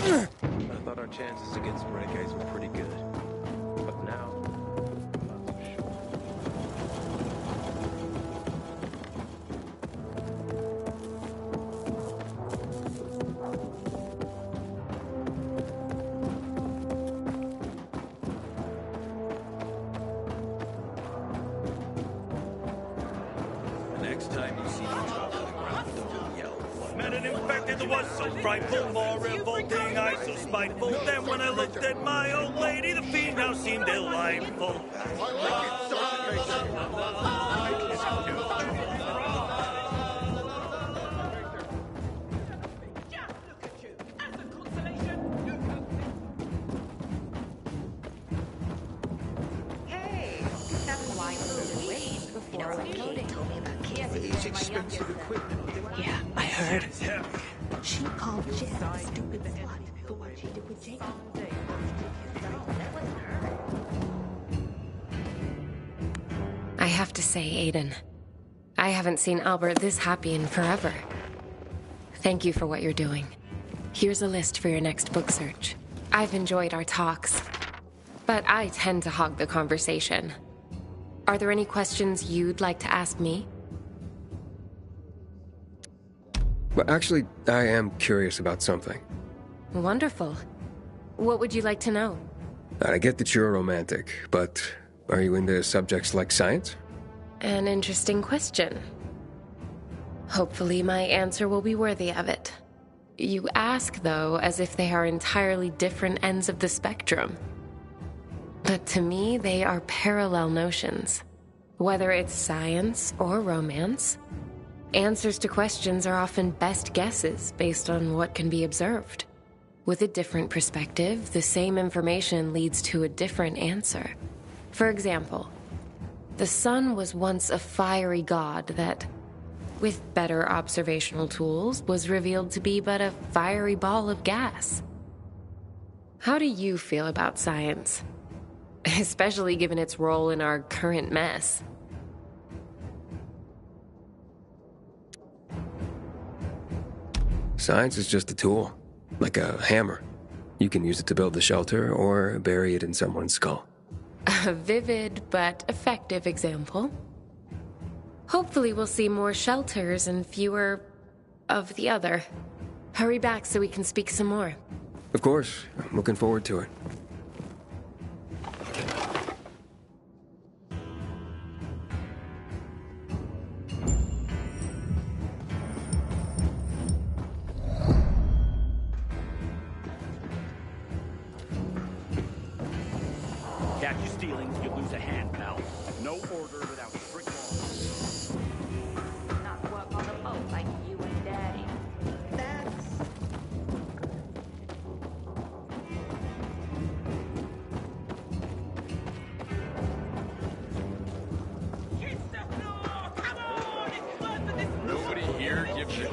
I thought our chances against renegades were pretty good. But now, not so sure. Next time you see me drop to the ground, don't yell. Met an infected that was so frightful, more revolting, I so spiteful. Then when I looked at my old lady, the fiend now seemed delightful. Hey, that's why we wait before unloading. It's expensive equipment. Yeah, I heard. She called Jeff a stupid slut for what she did with Jacob. I have to say, Aiden, I haven't seen Albert this happy in forever. Thank you for what you're doing. Here's a list for your next book search. I've enjoyed our talks, but I tend to hog the conversation. Are there any questions you'd like to ask me? But actually, I am curious about something. Wonderful. What would you like to know? I get that you're a romantic, but are you into subjects like science? An interesting question. Hopefully my answer will be worthy of it. You ask, though, as if they are entirely different ends of the spectrum. But to me, they are parallel notions. Whether it's science or romance, answers to questions are often best guesses based on what can be observed. With a different perspective, the same information leads to a different answer. For example, the sun was once a fiery god that, with better observational tools, was revealed to be but a fiery ball of gas. How do you feel about science? Especially given its role in our current mess. Science is just a tool, like a hammer. You can use it to build a shelter or bury it in someone's skull. A vivid but effective example. Hopefully we'll see more shelters and fewer of the other. Hurry back so we can speak some more. Of course, I'm looking forward to it. Catch you stealing, you lose a hand, pal. No order without strict law. Not work on a boat like you and Daddy. That's... Nobody here gives a shit.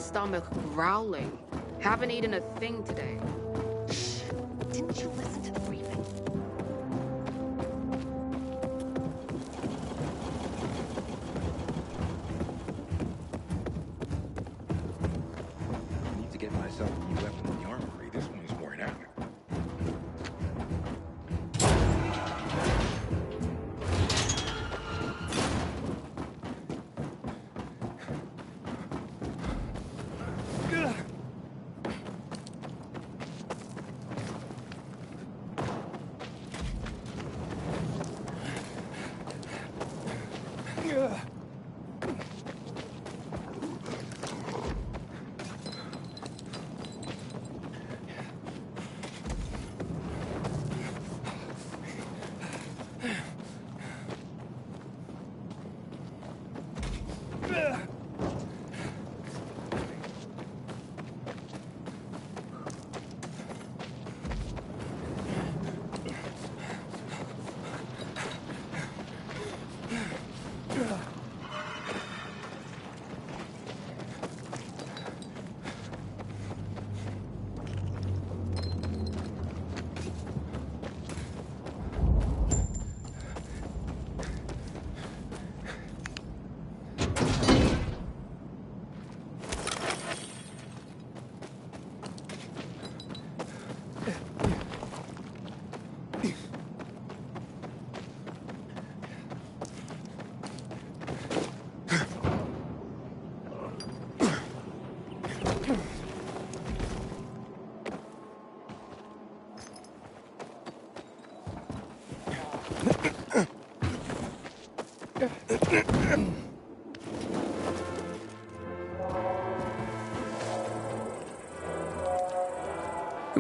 stomach growling. Haven't eaten a thing today. Didn't you listen to the briefing? I need to get myself a new weapon in the armory. This one's worn out.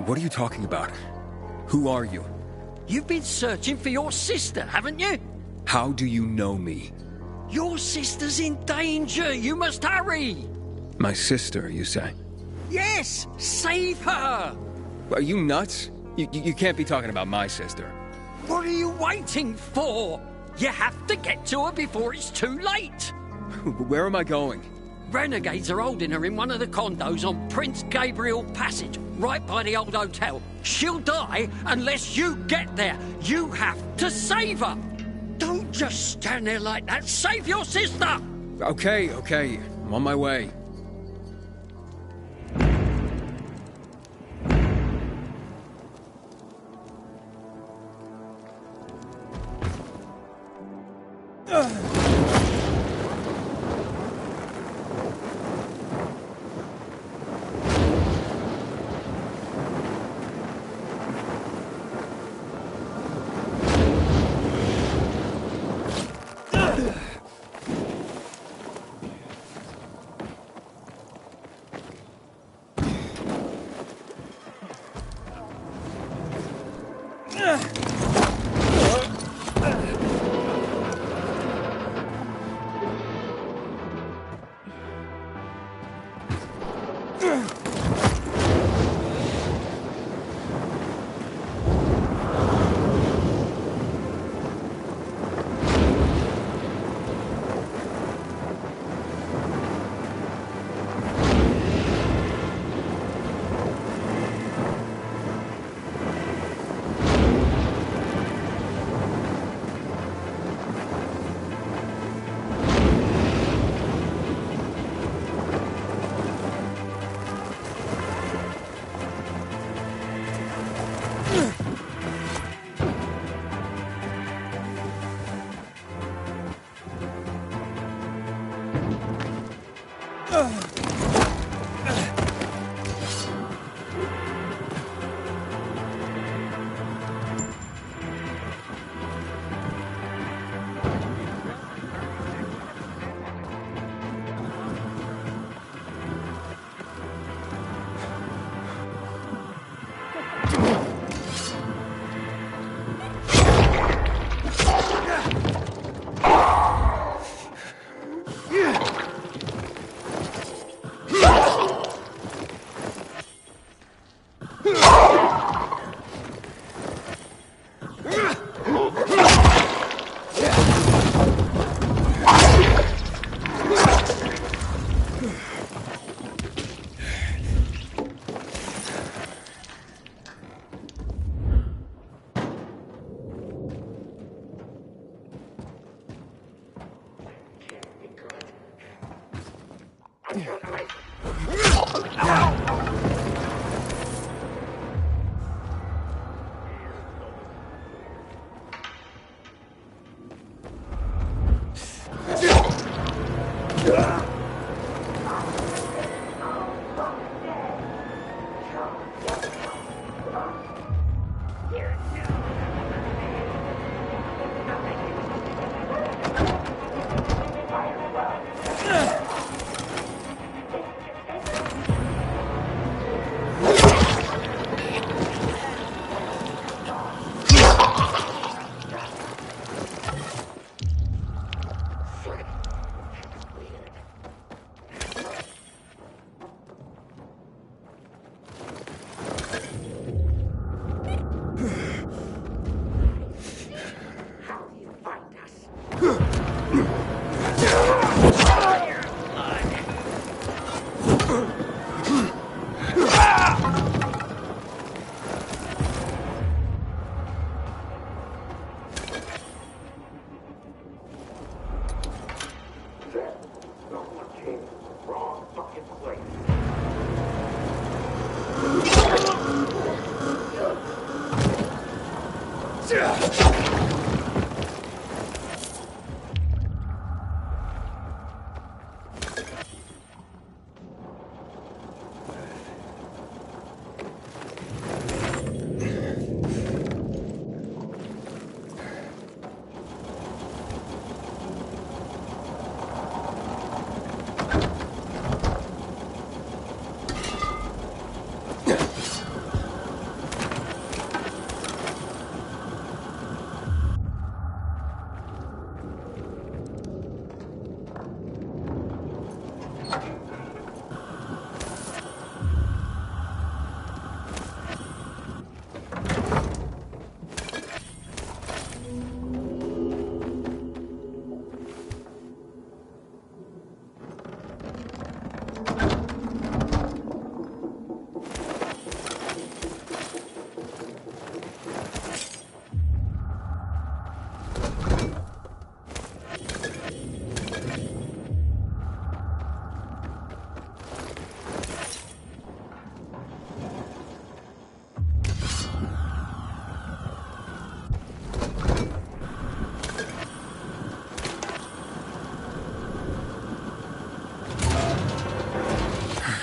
What are you talking about? Who are you? You've been searching for your sister, haven't you? How do you know me? Your sister's in danger. You must hurry. My sister, you say? Yes! Save her! Are you nuts? You can't be talking about my sister. What are you waiting for? You have to get to her before it's too late. Where am I going? Renegades are holding her in one of the condos on Prince Gabriel Passage, right by the old hotel. She'll die unless you get there. You have to save her. Don't just stand there like that. Save your sister! Okay. I'm on my way.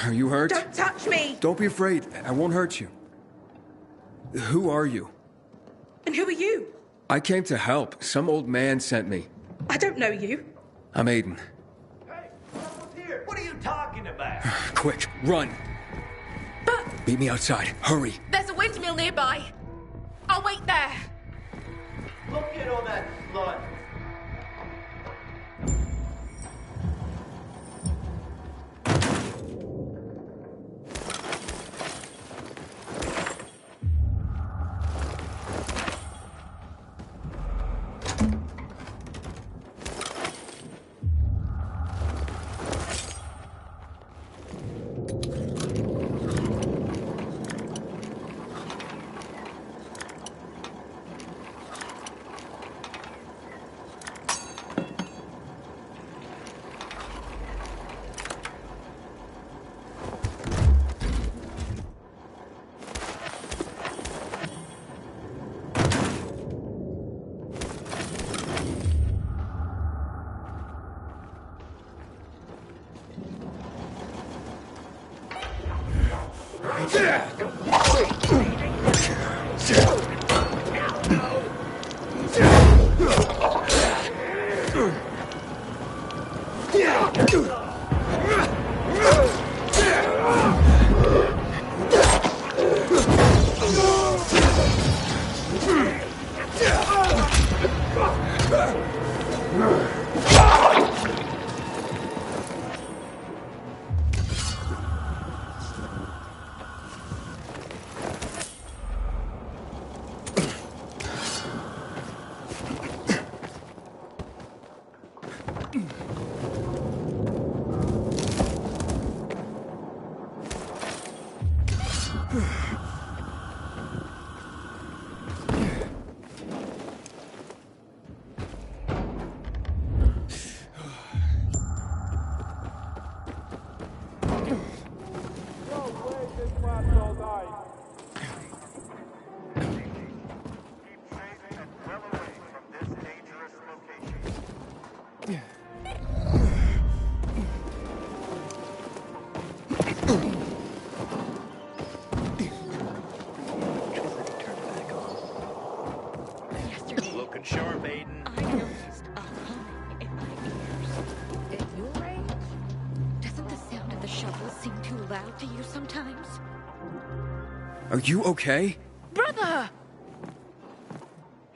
Are you hurt? Don't touch me! Don't be afraid. I won't hurt you. Who are you? And who are you? I came to help. Some old man sent me. I don't know you. I'm Aiden. Hey, someone's here. What are you talking about? Quick, run! But... Meet me outside. Hurry! There's a windmill nearby. I'll wait there. Look at all that blood. Looking sharp, Aiden. I noticed a hum in my ears. At your age, doesn't the sound of the shovel seem too loud to you sometimes? Are you okay? Brother!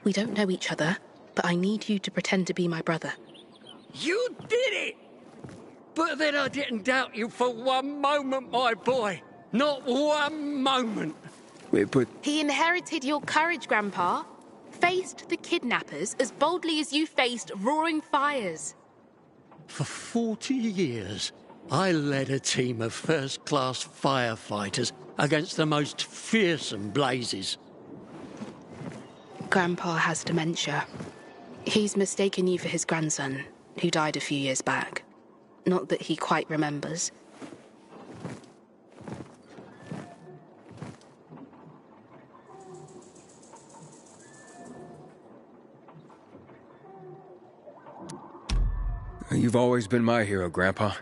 We don't know each other, but I need you to pretend to be my brother. You did it! But then I didn't doubt you for one moment, my boy. Not one moment. Wait, but... He inherited your courage, Grandpa. Faced the kidnappers as boldly as you faced roaring fires. For 40 years, I led a team of first-class firefighters against the most fearsome blazes. Grandpa has dementia. He's mistaken you for his grandson, who died a few years back. Not that he quite remembers. You've always been my hero, Grandpa.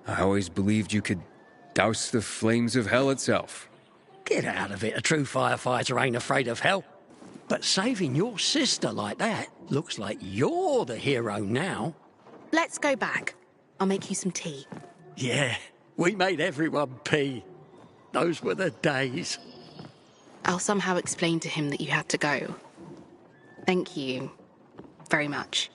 I always believed you could douse the flames of hell itself. Get out of it. A true firefighter ain't afraid of hell. But saving your sister like that looks like you're the hero now. Let's go back. I'll make you some tea. Yeah, we made everyone pee. Those were the days. I'll somehow explain to him that you had to go. Thank you very much.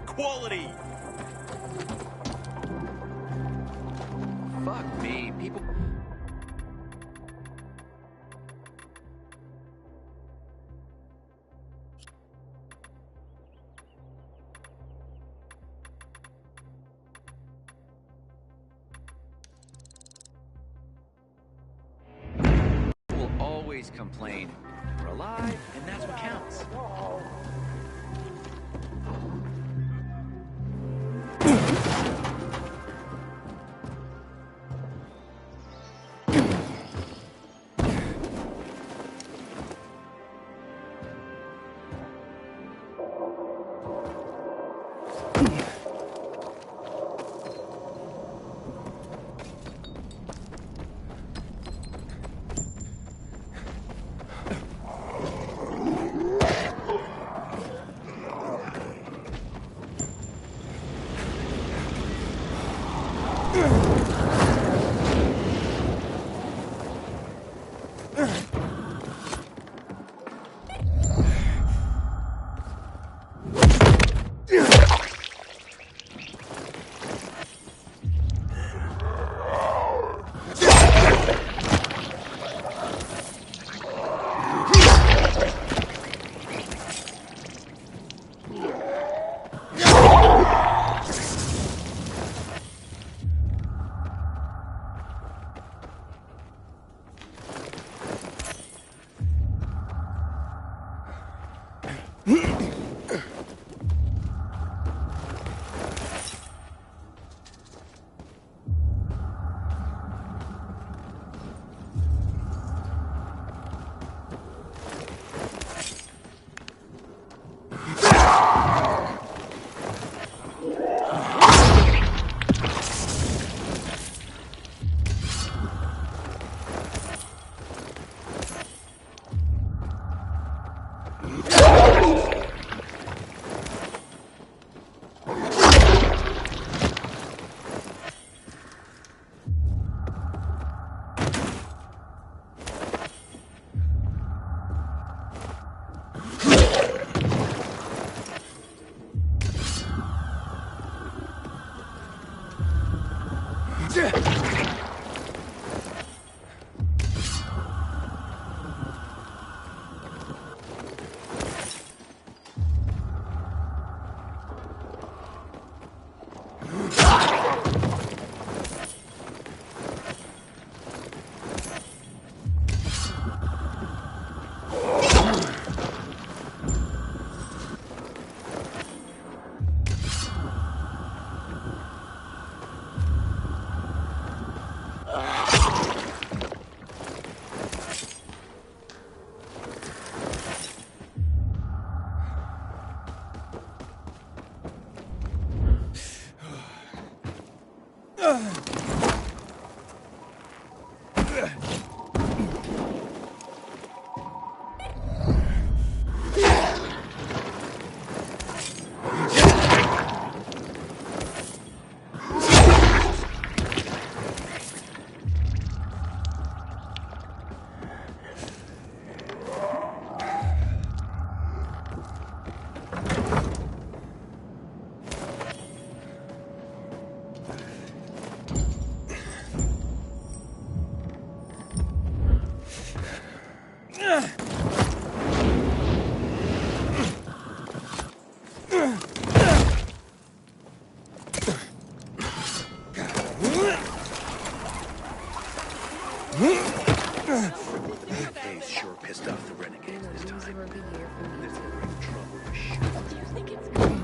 Quality! Fuck me, people... will always complain. We're alive, and that's what counts. Dave's sure pissed off the renegades this time. There's a real trouble for sure. Do you think it's good?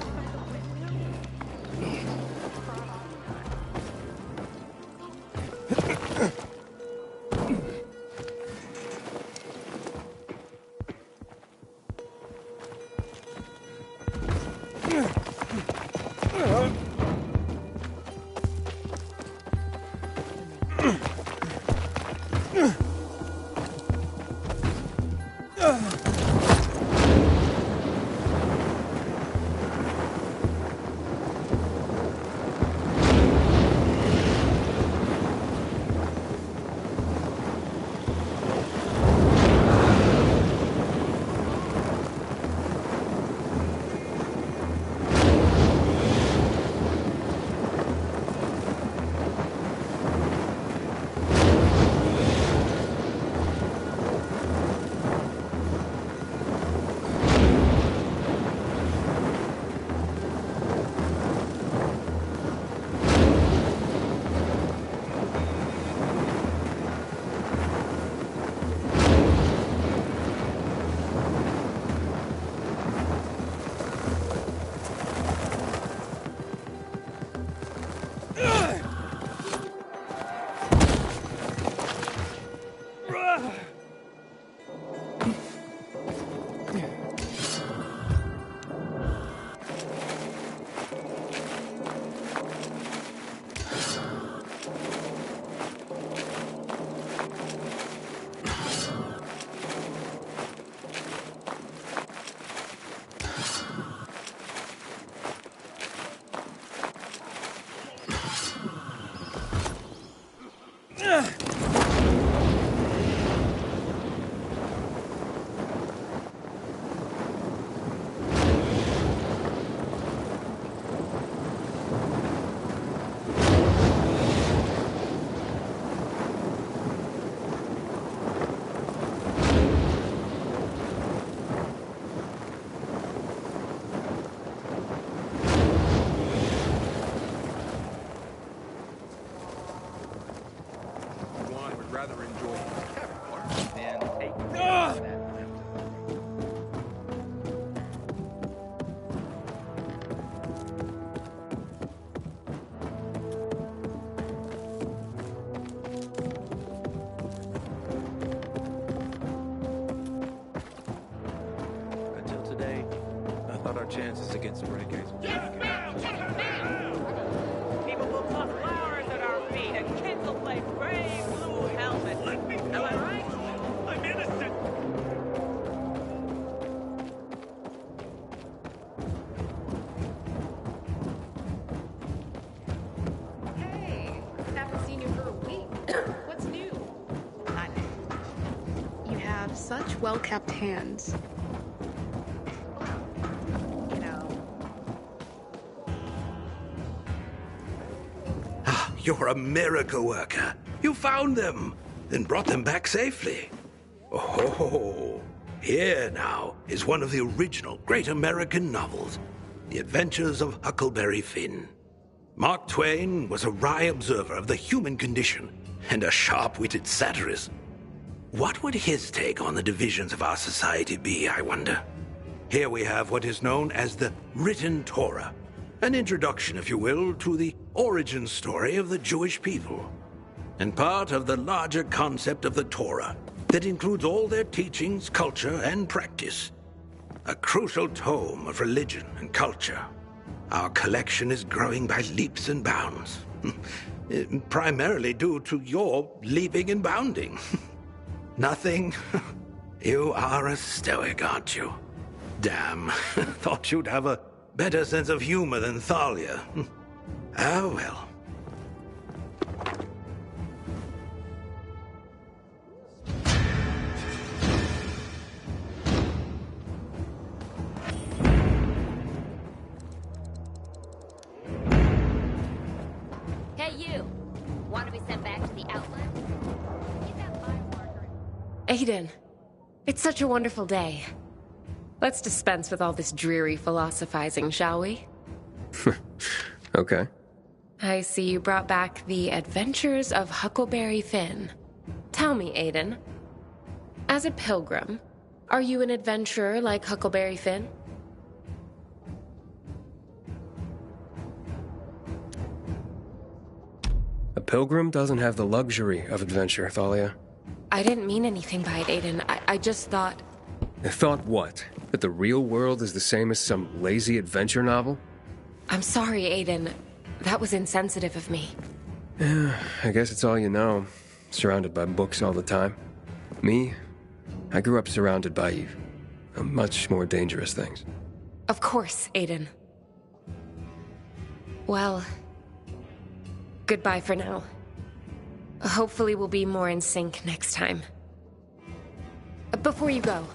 Chances against the renegades. People will toss flowers at our feet and kids will play brave blue helmets. Let me go. Am I right? I'm innocent. Hey, haven't seen you for a week. What's new? You have such well-kept hands. You're a miracle worker. You found them, then brought them back safely. Oh, here now is one of the original great American novels, The Adventures of Huckleberry Finn. Mark Twain was a wry observer of the human condition and a sharp-witted satirist. What would his take on the divisions of our society be, I wonder? Here we have what is known as the Written Torah. An introduction, if you will, to the origin story of the Jewish people, and part of the larger concept of the Torah that includes all their teachings, culture, and practice. A crucial tome of religion and culture. Our collection is growing by leaps and bounds, primarily due to your leaping and bounding. Nothing? You are a stoic, aren't you? Damn, thought you'd have a better sense of humor than Thalia. Ah, well. Hey, you. Want to be sent back to the outlet? Aiden, it's such a wonderful day. Let's dispense with all this dreary philosophizing, shall we? Okay. I see you brought back The Adventures of Huckleberry Finn. Tell me, Aiden, As a pilgrim, are you an adventurer like Huckleberry Finn? A pilgrim doesn't have the luxury of adventure, Thalia. I didn't mean anything by it, Aiden. I just thought... Thought what? That the real world is the same as some lazy adventure novel? I'm sorry, Aiden. That was insensitive of me. Yeah, I guess it's all you know. Surrounded by books all the time. Me, I grew up surrounded by much more dangerous things. Of course, Aiden. Well, goodbye for now. Hopefully we'll be more in sync next time. Before you go,